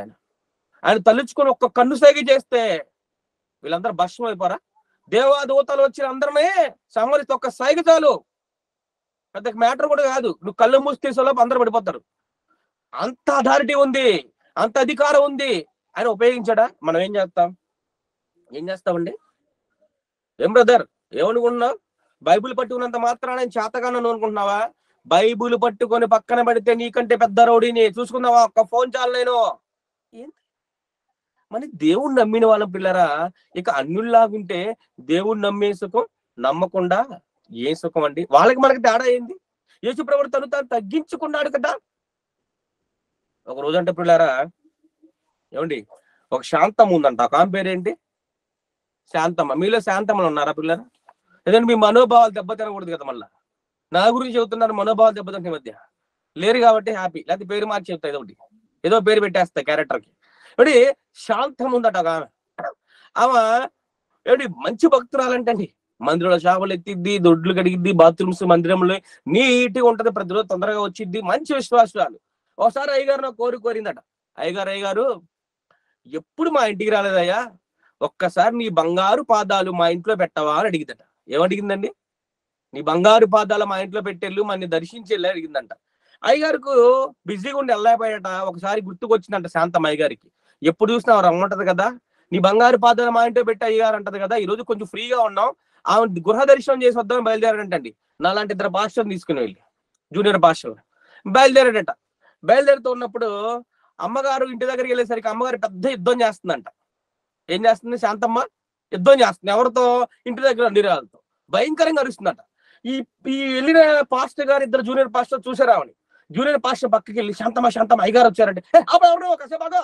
ఆయన తలుచుకొని ఒక్క కన్ను సైగ చేస్తే వీళ్ళందరూ భస్మం అయిపోరా? దేవాదూతలు వచ్చిన అందరమే సమరిత ఒక్క సైగ చాలు, పెద్ద మ్యాటర్ కూడా కాదు. నువ్వు కళ్ళు మూసి తీసేలోపు అందరూ పడిపోతారు. అంత అథారిటీ ఉంది, అంత అధికారం ఉంది. ఆయన ఉపయోగించాడా? మనం ఏం చేస్తామండి? ఏం బ్రదర్ ఏమనుకుంటున్నావు? బైబుల్ పట్టుకున్నంత మాత్రాన ఆయన చేతగాను అనుకుంటున్నావా? బైబుల్ పట్టుకొని పక్కన పడితే నీకంటే పెద్ద రౌడీని చూసుకుందావా? ఒక్క ఫోన్ చాలు. నేను మరి దేవుణ్ణి నమ్మిన వాళ్ళ పిల్లరా, ఇక అన్యుల్లాగుంటే దేవుణ్ణి నమ్మే సుఖం, నమ్మకుండా ఏ సుఖం అండి? వాళ్ళకి మనకి తేడా ఏంది? యేసు ప్రభువు తను తగ్గించుకున్నాడు కదా. ఒక రోజు అంటే పిల్లరా, ఏమండి ఒక శాంతమ్మ ఉందంట. ఒక ఆమె పేరేంటి? శాంతమ్మ. మీలో శాంతమ్మలు ఉన్నారా పిల్లరా? లేదంటే మీ మనోభావాలు దెబ్బతినకూడదు కదా. మళ్ళా నా గురించి చెబుతున్నారు, మనోభావాలు దెబ్బతింటే మధ్య లేరు కాబట్టి హ్యాపీ. లేకపోతే పేరు మార్చి చెప్తా, ఏదో పేరు పెట్టేస్తా క్యారెక్టర్ కి. ఏమిటి శాంతం ఉందట ఒక ఆమె. ఆమె ఏమిటి మంచి భక్తురాలంటండి. మందిరంలో చేపలు ఎత్తిద్ది, దొడ్లు కడిగిద్ది, బాత్రూమ్స్ మందిరంలో నీట్గా ఉంటది, ప్రతిరోజు తొందరగా వచ్చిద్ది, మంచి విశ్వాసాలు. ఒకసారి అయ్యగారు నాకు కోరిందట, అయ్యగారు ఎప్పుడు మా ఇంటికి రాలేదయ్యా, ఒక్కసారి నీ బంగారు పాదాలు మా ఇంట్లో పెట్టవా అని అడిగిందట. ఏమడిగిందండి? నీ బంగారు పాదాలు మా ఇంట్లో పెట్టెళ్ళు, మన దర్శించి వెళ్ళి అడిగిందంట. అయ్యగారికి బిజీగా ఉండి వెళ్ళకపోయాట. ఒకసారి గుర్తుకొచ్చిందంట శాంతమ్మ అయ్యగారికి. ఎప్పుడు చూసినా రమ్మంటది కదా, నీ బంగారు పాదాలు మా ఇంట్లో పెట్టి అయ్యగారు అంటది కదా, ఈ రోజు కొంచెం ఫ్రీగా ఉన్నాం, ఆమె గృహ దర్శనం చేసి వద్దామని బయలుదేరాడంటండి. నాలాంటి ఇద్దరు భాషలు తీసుకుని వెళ్ళి, జూనియర్ భాషలు బయలుదేరాడట. బయలుదేరుతూ ఉన్నప్పుడు అమ్మగారు ఇంటి దగ్గరికి వెళ్ళేసరికి అమ్మగారు పెద్ద యుద్ధం చేస్తుందంట. ఏం చేస్తుంది? శాంతమ్మ యుద్ధం చేస్తుంది. ఎవరితో? ఇంటి దగ్గర నిరాలతో భయంకరంగా అరుస్తుందట. ఈ ఈ వెళ్ళిన పాస్టర్ గారు ఇద్దరు జూనియర్ పాస్టర్ చూసారావని. జూనియర్ పాస్టర్ పక్కకి వెళ్ళి, శాంతమ్మ శాంతమ్మ అయ్యగారు వచ్చారంటే, ఎవరు ఒకసేపాగా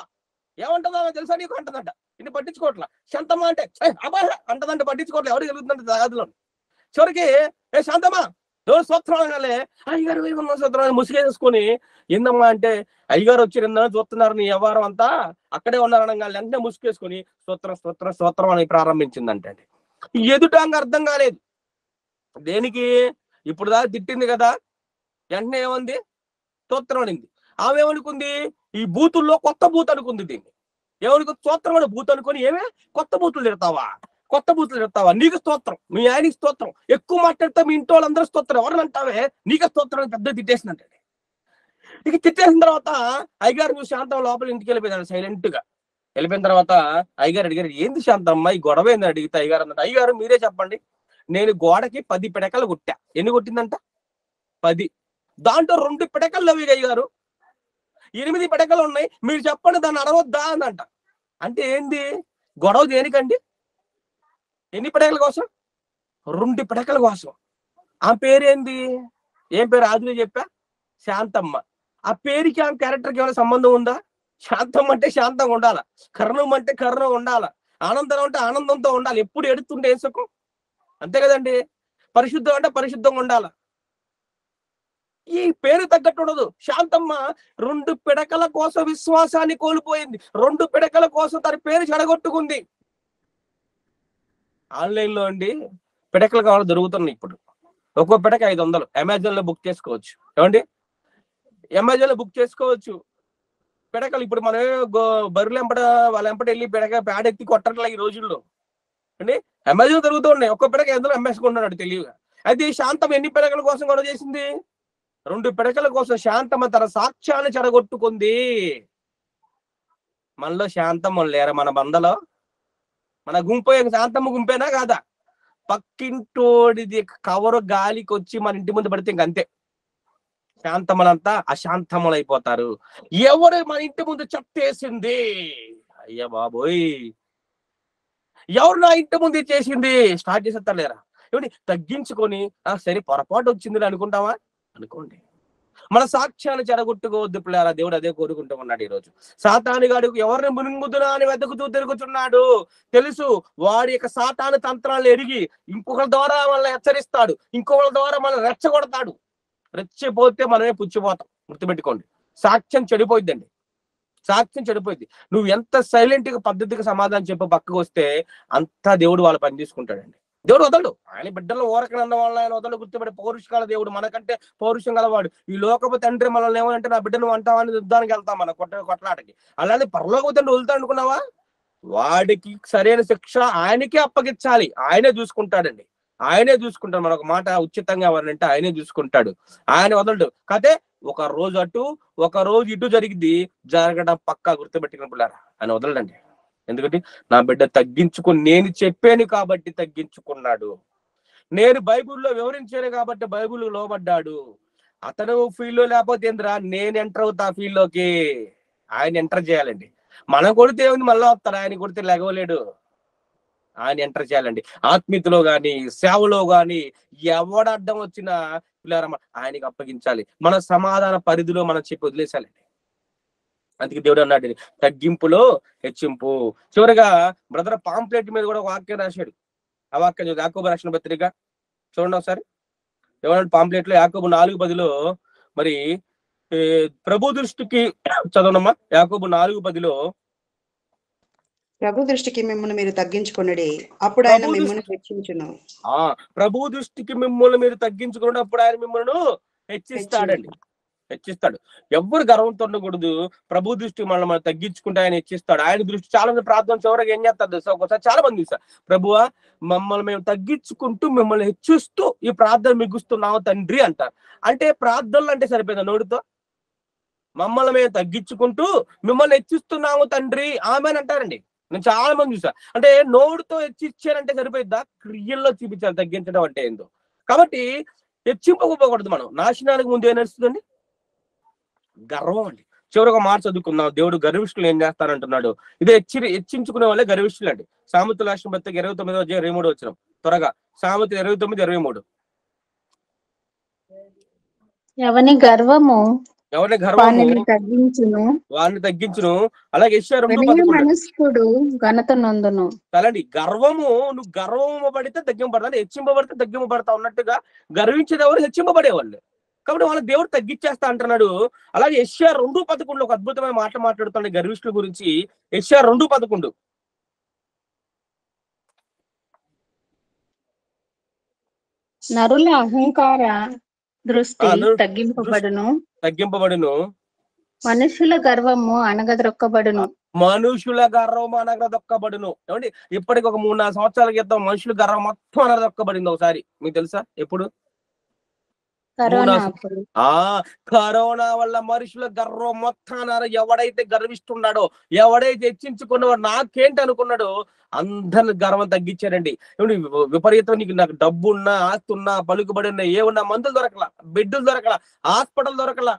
ఏమంటుందో తెలుసా నీకు అంటదంట. ఇన్ని పట్టించుకోవట్లా. శాంతమ్మ అంటే అబ్బా అంటదంటే పట్టించుకోవట్లే. ఎవరు కలుగుతుందంటే తగాదులో. చివరికి శాంతమ్మ ఎవరు స్తోత్రం అనగానే అయ్యగారు స్తోత్రం ముసిగేసుకొని, ఏందమ్మా అంటే అయ్యగారు వచ్చి నిన్న చూస్తున్నారు నీ వ్యవహారం అంతా, అక్కడే ఉన్నారు అనగానే వెంటనే ముసుగేసుకొని స్తోత్రం స్తోత్రం స్తోత్రం అని ప్రారంభించిందంటే. ఎదుటాంగ అర్థం కాలేదు దేనికి. ఇప్పుడు దాకా తిట్టింది కదా, వెంటనే ఏమంది? స్తోత్రం అనింది. ఆమె ఏమనుకుంది? ఈ బూతుల్లో కొత్త బూత్ అనుకుంది. దీన్ని ఏమనుకుంది? స్తోత్రం అని బూత్ అనుకుని, ఏమే కొత్త బూతులు తిడతావా, కొత్త బూతులు తిడతావా, నీకు స్తోత్రం, మీ ఆయనకి స్తోత్రం, ఎక్కువ మాట్లాడితే మీ ఇంటి వాళ్ళందరూ స్తోత్రం, ఎవరిని అంటావే, నీకు స్తోత్రం అని పెద్ద తిట్టేసిందంటే. ఇక తిట్టేసిన తర్వాత అయ్యగారు నువ్వు శాంతం లోపల ఇంటికి వెళ్ళిపోయాను సైలెంట్ గా. వెళ్ళిపోయిన తర్వాత అయ్యగారు అడిగారు, ఏంది శాంతమ్మ ఈ గొడవ ఏందని అడిగితే అయ్యగారు అన్నట్టు, అయ్యగారు మీరే చెప్పండి, నేను గోడకి 10 పిడకలు కొట్టా. ఎన్ని కొట్టిందంట? 10. దాంట్లో 2 పిడకలు లేవు అయ్యగారు, 8 పిడకలు ఉన్నాయి, మీరు చెప్పండి దాన్ని అడవద్దా అందంట. అంటే ఏంది గొడవ? దేనికండి? ఎన్ని పిడకల కోసం? 2 పిడకల కోసం. ఆ పేరేంది? ఏం పేరు? ఆదిలో చెప్పా, శాంతమ్మ. ఆ పేరుకి ఆమె క్యారెక్టర్కి ఏమైనా సంబంధం ఉందా? శాంతం అంటే శాంతంగా ఉండాలా, కరుణం అంటే కరుణం ఉండాలా, ఆనందం అంటే ఆనందంతో ఉండాలి. ఎప్పుడు ఎడుతుంటే ఏ సుఖం? అంతే కదండి. పరిశుద్ధం అంటే పరిశుద్ధంగా ఉండాల. ఈ పేరు తగ్గట్టు ఉండదు. శాంతమ్మ 2 పిడకల కోసం విశ్వాసాన్ని కోల్పోయింది. 2 పిడకల కోసం తన పేరు చెడగొట్టుకుంది. ఆన్లైన్ లో అండి పిడకలు కావాలి దొరుకుతున్నాయి ఇప్పుడు. ఒక్కో పిడక 500. అమెజాన్ లో బుక్ చేసుకోవచ్చు. ఏమండి? అమెజాన్ లో బుక్ చేసుకోవచ్చు పిడకలు. ఇప్పుడు మనం బరువులు ఎంపట వాళ్ళ ఎంపట వెళ్ళి పేడ ఎత్తి కొట్టట్లా ఈ రోజుల్లో అండి. అమెజాన్ దొరుకుతూ ఉన్నాయి. ఒక్క పిడక ఎందులో అమ్మేసుకుంటున్నాడు తెలియగా. అయితే ఈ శాంతం ఎన్ని పిడకల కోసం గొడవ చేసింది? 2 పిడకల కోసం శాంతమ్మ తన సాక్ష్యాన్ని చెడగొట్టుకుంది. మనలో శాంతమ్మ లేరా? మన బందలో మన గుంపు శాంతమ్మ గుంపేనా కాదా? పక్కింటోడిది కవరు గాలికి వచ్చి మన ఇంటి ముందు పడితే ఇంకంతే, శాంతమ్మలంతా అశాంతములు అయిపోతారు. ఎవరు మన ఇంటి ముందు చెత్తేసింది? అయ్యా బాబోయ్, ఎవరు నా ఇంటి ముందు చేసింది? స్టార్ట్ చేసేస్తారు లేరా? ఏమండి? తగ్గించుకొని సరే పొరపాటు వచ్చింది అనుకుంటావా? అనుకోండి. మన సాక్ష్యాన్ని చెడగొట్టుకోవద్దు పిల్లారా. దేవుడు అదే కోరుకుంటూ ఉన్నాడు. ఈరోజు సాతానుగాడు ఎవరిని మునుగుదునా అని వెతుకుతూ తిరుగుతున్నాడు. తెలుసు వాడి యొక్క సాతాను తంత్రాలు ఎరిగి ఇంకొకరి ద్వారా మనల్ని హెచ్చరిస్తాడు, ఇంకొకరి ద్వారా మనల్ని రెచ్చగొడతాడు. రెచ్చిపోతే మనమే పుచ్చిపోతాం. గుర్తుపెట్టుకోండి, సాక్ష్యం చెడిపోయిద్దండి. సాక్ష్యం చెడిపోయింది. నువ్వు ఎంత సైలెంట్ గా పద్ధతిగా సమాధానం చెప్పి పక్కకు వస్తే అంతా దేవుడు వాళ్ళ పని తీసుకుంటాడండి. దేవుడు వదలడు. ఆయన బిడ్డలను ఊరకనంద వల్ల ఆయన వదలడు. గుర్తుపెట్టి పౌరుషకాల దేవుడు, మనకంటే పౌరుషం గలవాడు. ఈ లోకపు తండ్రి మనల్ని ఏమంటే నా బిడ్డను అంటావని యుద్ధానికి వెళ్తాం మన కొట్లాటకి. అలానే పరలోకపు తండ్రి వదులుతా అనుకున్నావా? వాడికి సరైన శిక్ష ఆయనకే అప్పగించాలి. ఆయనే చూసుకుంటాడండి. ఆయనే చూసుకుంటాడు. మనొక మాట ఉచితంగా ఎవరంటే ఆయనే చూసుకుంటాడు. ఆయన వదలడు. కాదే ఒక రోజు అటు ఒక రోజు ఇటు జరిగింది, జరగడం పక్కా. గుర్తుపెట్టుకుని పిల్లారా, ఆయన వదలడండి. ఎందుకంటే నా బిడ్డ తగ్గించుకుని, నేను చెప్పాను కాబట్టి తగ్గించుకున్నాడు. నేను బైబిల్లో వివరించాను కాబట్టి బైబిల్ లోబడ్డాడు. అతను ఫీల్డ్ లో లేకపోతే ఏంద్రా, నేను ఎంటర్ అవుతా ఫీల్డ్ లోకి. ఆయన ఎంటర్ చేయాలండి. మనం కొడితే ఏముంది, మళ్ళా వస్తాడు. ఆయన కొడితే లెగవలేడు. ఆయన ఎంటర్ చేయాలండి. ఆత్మీయతలో గాని సేవలో గాని ఎవడ అడ్డం వచ్చినా పిల్లారమ్మ ఆయనకి అప్పగించాలి. మన సమాధాన పరిధిలో మనం చెప్పి వదిలేసాలండి. అందుకే దేవుడు అన్నాడు, తగ్గింపులో హెచ్చింపు. చివరిగా బ్రదర్ పాంప్లెట్ మీద కూడా వాక్యం రాశాడు. ఆ వాక్యం యాకోబు రాసిన పత్రిక చూడండి ఒకసారి. ఏమన్నాడు పాంప్లెట్ లో? యాకోబు 4:10 మరి ప్రభు దృష్టికి చదవనమ్మా. యాకోబు 4:10 ప్రభు దృష్టికి మిమ్మల్ని మీరు తగ్గించుకున్నది, అప్పుడు ఆయన మిమ్మల్ని హెచ్చించును. ప్రభు దృష్టికి మిమ్మల్ని మీరు తగ్గించుకున్నప్పుడు ఆయన మిమ్మల్ని హెచ్చిస్తాడండి. హెచ్చిస్తాడు. ఎవ్వరు గర్వంతో ఉండకూడదు. ప్రభు దృష్టి మనం తగ్గించుకుంటే ఆయన హెచ్చిస్తాడు. ఆయన దృష్టి చాలా మంది ప్రార్థన చివరికి ఏం చేస్తారు తెలుసా? ఒకసారి చాలా మంది చూసా, ప్రభువా మమ్మల్ని మేము తగ్గించుకుంటూ మిమ్మల్ని హెచ్చిస్తూ ఈ ప్రార్థన మిగుస్తున్నాము తండ్రి అంటారు. అంటే ప్రార్థనలు అంటే సరిపోయిందా నోటితో? మమ్మల్ని మేము తగ్గించుకుంటూ మిమ్మల్ని హెచ్చిస్తున్నాము తండ్రి ఆమెన్ అంటారండి. నేను చాలా మంది చూసా. అంటే నోటితో హెచ్చిచ్చారంటే సరిపోయిద్దా? క్రియల్లో చూపించాలి తగ్గించడం అంటే ఏందో. కాబట్టి హెచ్చింపకపోకూడదు. మనం నాశనానికి ముందు ఏం నడుస్తుందండి? గర్వం అండి. చివరి ఒక మాట చదువుకుందాం. దేవుడు గర్విష్ఠులు ఏం చేస్తారంటున్నాడు. ఇదే హెచ్చించుకునే వాళ్ళే గర్విష్ఠులు అండి. సామెతల రాసిన పత్రిక 29:23 వచనం. త్వరగా సామెత 29:23. ఎవని గర్వము వారిని తగ్గించును. అలాగే యెషయా 2:11 మనస్కుడు ఘనత నొందును. అలాంటి గర్వము, నువ్వు గర్వపడితే తగ్గింపబడతా, హెచ్చింపబడితే తగ్గింపబడతా ఉన్నట్టుగా గర్వించేదెవరు? హెచ్చింపబడేవాళ్ళు. కాబట్టి వాళ్ళ దేవుడు తగ్గించేస్తా అంటున్నాడు. అలాగే యెషయా 2:11 ఒక అద్భుతమైన మాట మాట్లాడుతున్నాడు గర్విష్ఠుల గురించి. యెషయా 2:11. నరుల అహంకార దృష్టి తగ్గింపబడును. మనుషుల గర్వము అనగదొక్కబడును. ఏమండి, ఇప్పటికి ఒక 3-4 సంవత్సరాల క్రితం మనుషుల గర్వం మొత్తం అనగదొక్కబడింది. ఒకసారి మీకు తెలుసా? ఎప్పుడు? కరోనా వల్ల మనుషుల గర్వం మొత్తం ఎవడైతే గర్విస్తున్నాడో, ఎవడైతే హెచ్చించుకున్నాడో, నాకేంటి అనుకున్నాడో అందరిని గర్వం తగ్గించారండి. విపరీతం నీకు నాకు డబ్బు ఉన్నా, ఆస్తి ఉన్నా, పలుకుబడి ఉన్నా, ఏమున్నా మందులు దొరకలా, బెడ్లు దొరకలా, హాస్పిటల్ దొరకలా.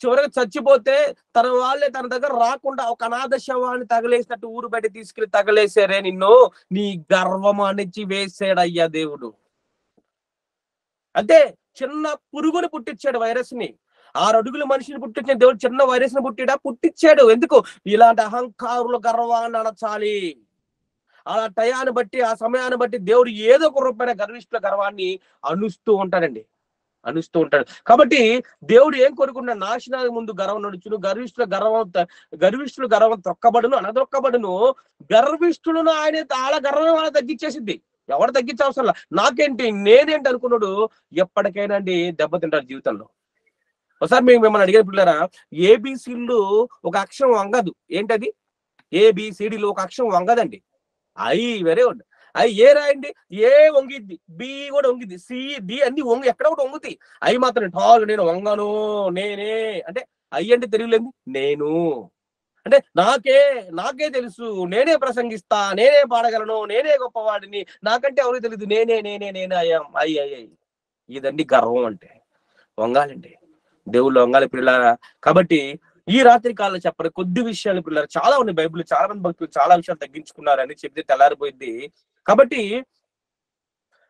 చివరికి చచ్చిపోతే తన వాళ్ళే తన దగ్గర రాకుండా ఒక అనాథ శవాన్ని తగలేసినట్టు ఊరు బయట తీసుకెళ్లి తగలేసారే నిన్ను. నీ గర్వం అణిచి వేసాడయ్యా దేవుడు. అంటే చిన్న పురుగుని పుట్టించాడు, వైరస్ ని. 6 అడుగుల మనిషిని పుట్టించిన దేవుడు చిన్న వైరస్ ని పుట్టించాడు. ఎందుకు? ఇలాంటి అహంకారుల గర్వాన్ని అణచాలి. ఆ టయాన్ని బట్టి, ఆ సమయాన్ని బట్టి దేవుడు ఏదో ఒక రూపమైన గర్విష్ఠుల గర్వాన్ని అనుస్తూ ఉంటాడండి. కాబట్టి దేవుడు ఏం కోరుకున్నాడు? నాశనానికి ముందు గర్వం నడుచును, గర్విష్ఠుల గర్వం తొక్కబడును, అనదొక్కబడును. గర్విష్ఠులను ఆయన చాలా గర్వం వాళ్ళ తగ్గించేసింది. ఎవరు తగ్గించవసరం లే. నాకేంటి, నేనేంటి అనుకున్నాడు ఎప్పటికైనా అండి దెబ్బతింటారు జీవితంలో. ఒకసారి మిమ్మల్ని అడిగే పిల్లరా, ఏబిసిలు ఒక అక్షరం వంగదు. ఏంటది? ఏబిసిడిలో ఒక అక్షరం వంగదండి. I very good. I A రాయండి, ఏ వంగిద్ది, బి కూడా వంగిద్ది, సి డి అన్ని ఎక్కడ కూడా వంగుతాయి. ఐ మాత్రం టాల్, నేను వంగను, నేనే అంటే. ఐ అంటే తెలియలేదు, నేను అంటే నాకే తెలుసు, నేనే ప్రసంగిస్తా, నేనే పాడగలను, నేనే గొప్పవాడిని, నాకంటే ఎవరికి తెలియదు, నేనే అయ్యాయి. ఇదండి గర్వం అంటే. వంగాలండి, దేవుళ్ళు వంగాలి పిల్లారా. కాబట్టి ఈ రాత్రి కాలంలో చెప్పండి కొద్ది విషయాలు పిల్లలు చాలా ఉన్నాయి. బైబిల్ చాలా మంది భక్తులు చాలా విషయాలు తగ్గించుకున్నారని చెప్తే తెల్లారిపోయింది. కాబట్టి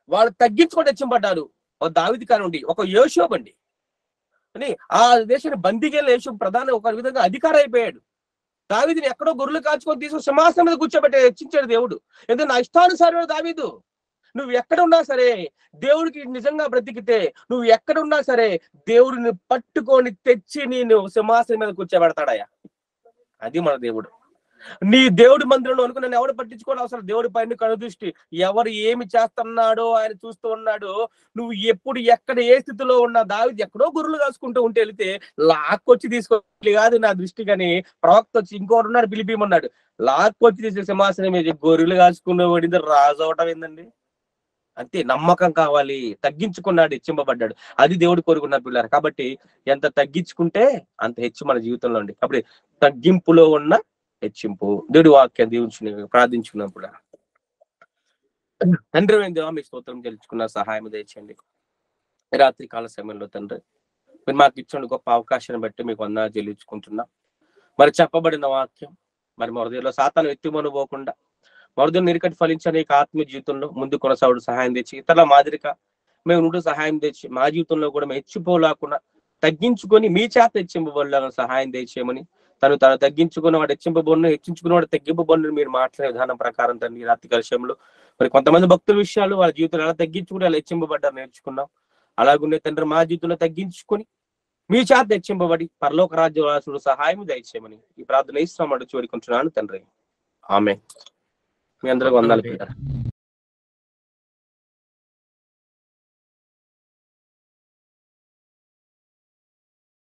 వాళ్ళు తగ్గించుకొని హెచ్చింపడ్డారు. ఒక దావీదు కానివ్వండి, ఒక యోషోబు అండి అని ఆ దేశాన్ని బందీగా యోషోబు ప్రధాన ఒక విధంగా అధికారి అయిపోయాడు. దావీదుని ఎక్కడో గొర్రెలు కాచుకొని తీసుకుని సింహాసనం మీద కూర్చోబెట్టి హెచ్చించాడు దేవుడు. ఎందుకంటే నా ఇష్టానుసారమైన దావీదు, నువ్వు ఎక్కడ ఉన్నా సరే దేవుడికి నిజంగా బ్రతికితే, నువ్వు ఎక్కడ ఉన్నా సరే దేవుడిని పట్టుకొని తెచ్చి నేను సింహాసనం మీద కూర్చోబెడతాడయ్యా. అది మన దేవుడు. నీ దేవుడి మందిరంలో అనుకుని నన్ను ఎవడు పట్టించుకోవడం అవసరం. దేవుడి పైన కనుదృష్టి, ఎవరు ఏమి చేస్తున్నాడో ఆయన చూస్తూ ఉన్నాడు. నువ్వు ఎప్పుడు ఎక్కడ ఏ స్థితిలో ఉన్నా, దావీదు ఎక్కడో గొర్రెలు కాసుకుంటూ ఉంటే వెళితే లాక్కొచ్చి తీసుకోవాలి కాదు నా దృష్టి. కానీ ప్రవక్త వచ్చి ఇంకోటి ఉన్నాడు, పిలిపిమన్నాడు, లాక్కొచ్చి తీసే సింహాసనం మీద గొర్రెలు కాసుకునే వాడింది రాజు అవటం ఏందండి? అంతే. నమ్మకం కావాలి. తగ్గించుకున్నాడు, హెచ్చింపబడ్డాడు. అది దేవుడు కోరుకున్న పిల్లలు. కాబట్టి ఎంత తగ్గించుకుంటే అంత హెచ్చు మన జీవితంలో ఉంది. కాబట్టి తగ్గింపులో ఉన్న హెచ్చింపు. దేవుడి వాక్యం దీవించుని ప్రార్థించుకున్నప్పుడు తండ్రి దేవా మీ స్తోత్రం తెలుసుకున్న సహాయం దయచేయండి. రాత్రి కాల సమయంలో తండ్రి మీరు మాకు ఇచ్చిన గొప్ప అవకాశాన్ని బట్టి మీకు వందనాలు చెల్లించుకుంటున్నా. మరి చెప్పబడిన వాక్యం మరి మరుదలో సాతాను ఎత్తిమనుపోకుండా మరుదలు నిరికటి ఫలించే నీకు ఆత్మీయ జీవితంలో ముందు కొనసాగుడు సహాయం తెచ్చి, ఇతరుల మాదిరిగా మేము నుండి సహాయం తెచ్చి మా జీవితంలో కూడా మేము హెచ్చిపోలేకుండా తగ్గించుకొని మీ చేత హెచ్చింపబడేలా సహాయం తెచ్చేయమని, తను తగ్గించుకున్న వాడు హెచ్చింపబడిన, హెచ్చించుకున్న వాడు తగ్గింపబడిన మీరు మాట్లాడే విధానం ప్రకారం తండ్రి రాత్రి కలశంలో మరి కొంతమంది భక్తుల విషయాలు వాళ్ళ జీవితంలో ఎలా తగ్గించుకుని అలా హెచ్చింపబడ్డారు నేర్చుకున్నాం. అలాగునే తండ్రి మా జీవితంలో తగ్గించుకొని మీ చేత హెచ్చింపబడి పరలోక రాజ్య వాసుడు సహాయం దయచేయమని ఈ ప్రార్థన ఇస్తాం అడుచు వేడుకుంటున్నాను తండ్రి. ఆమేన్. మీ అందరికి వందనాలు.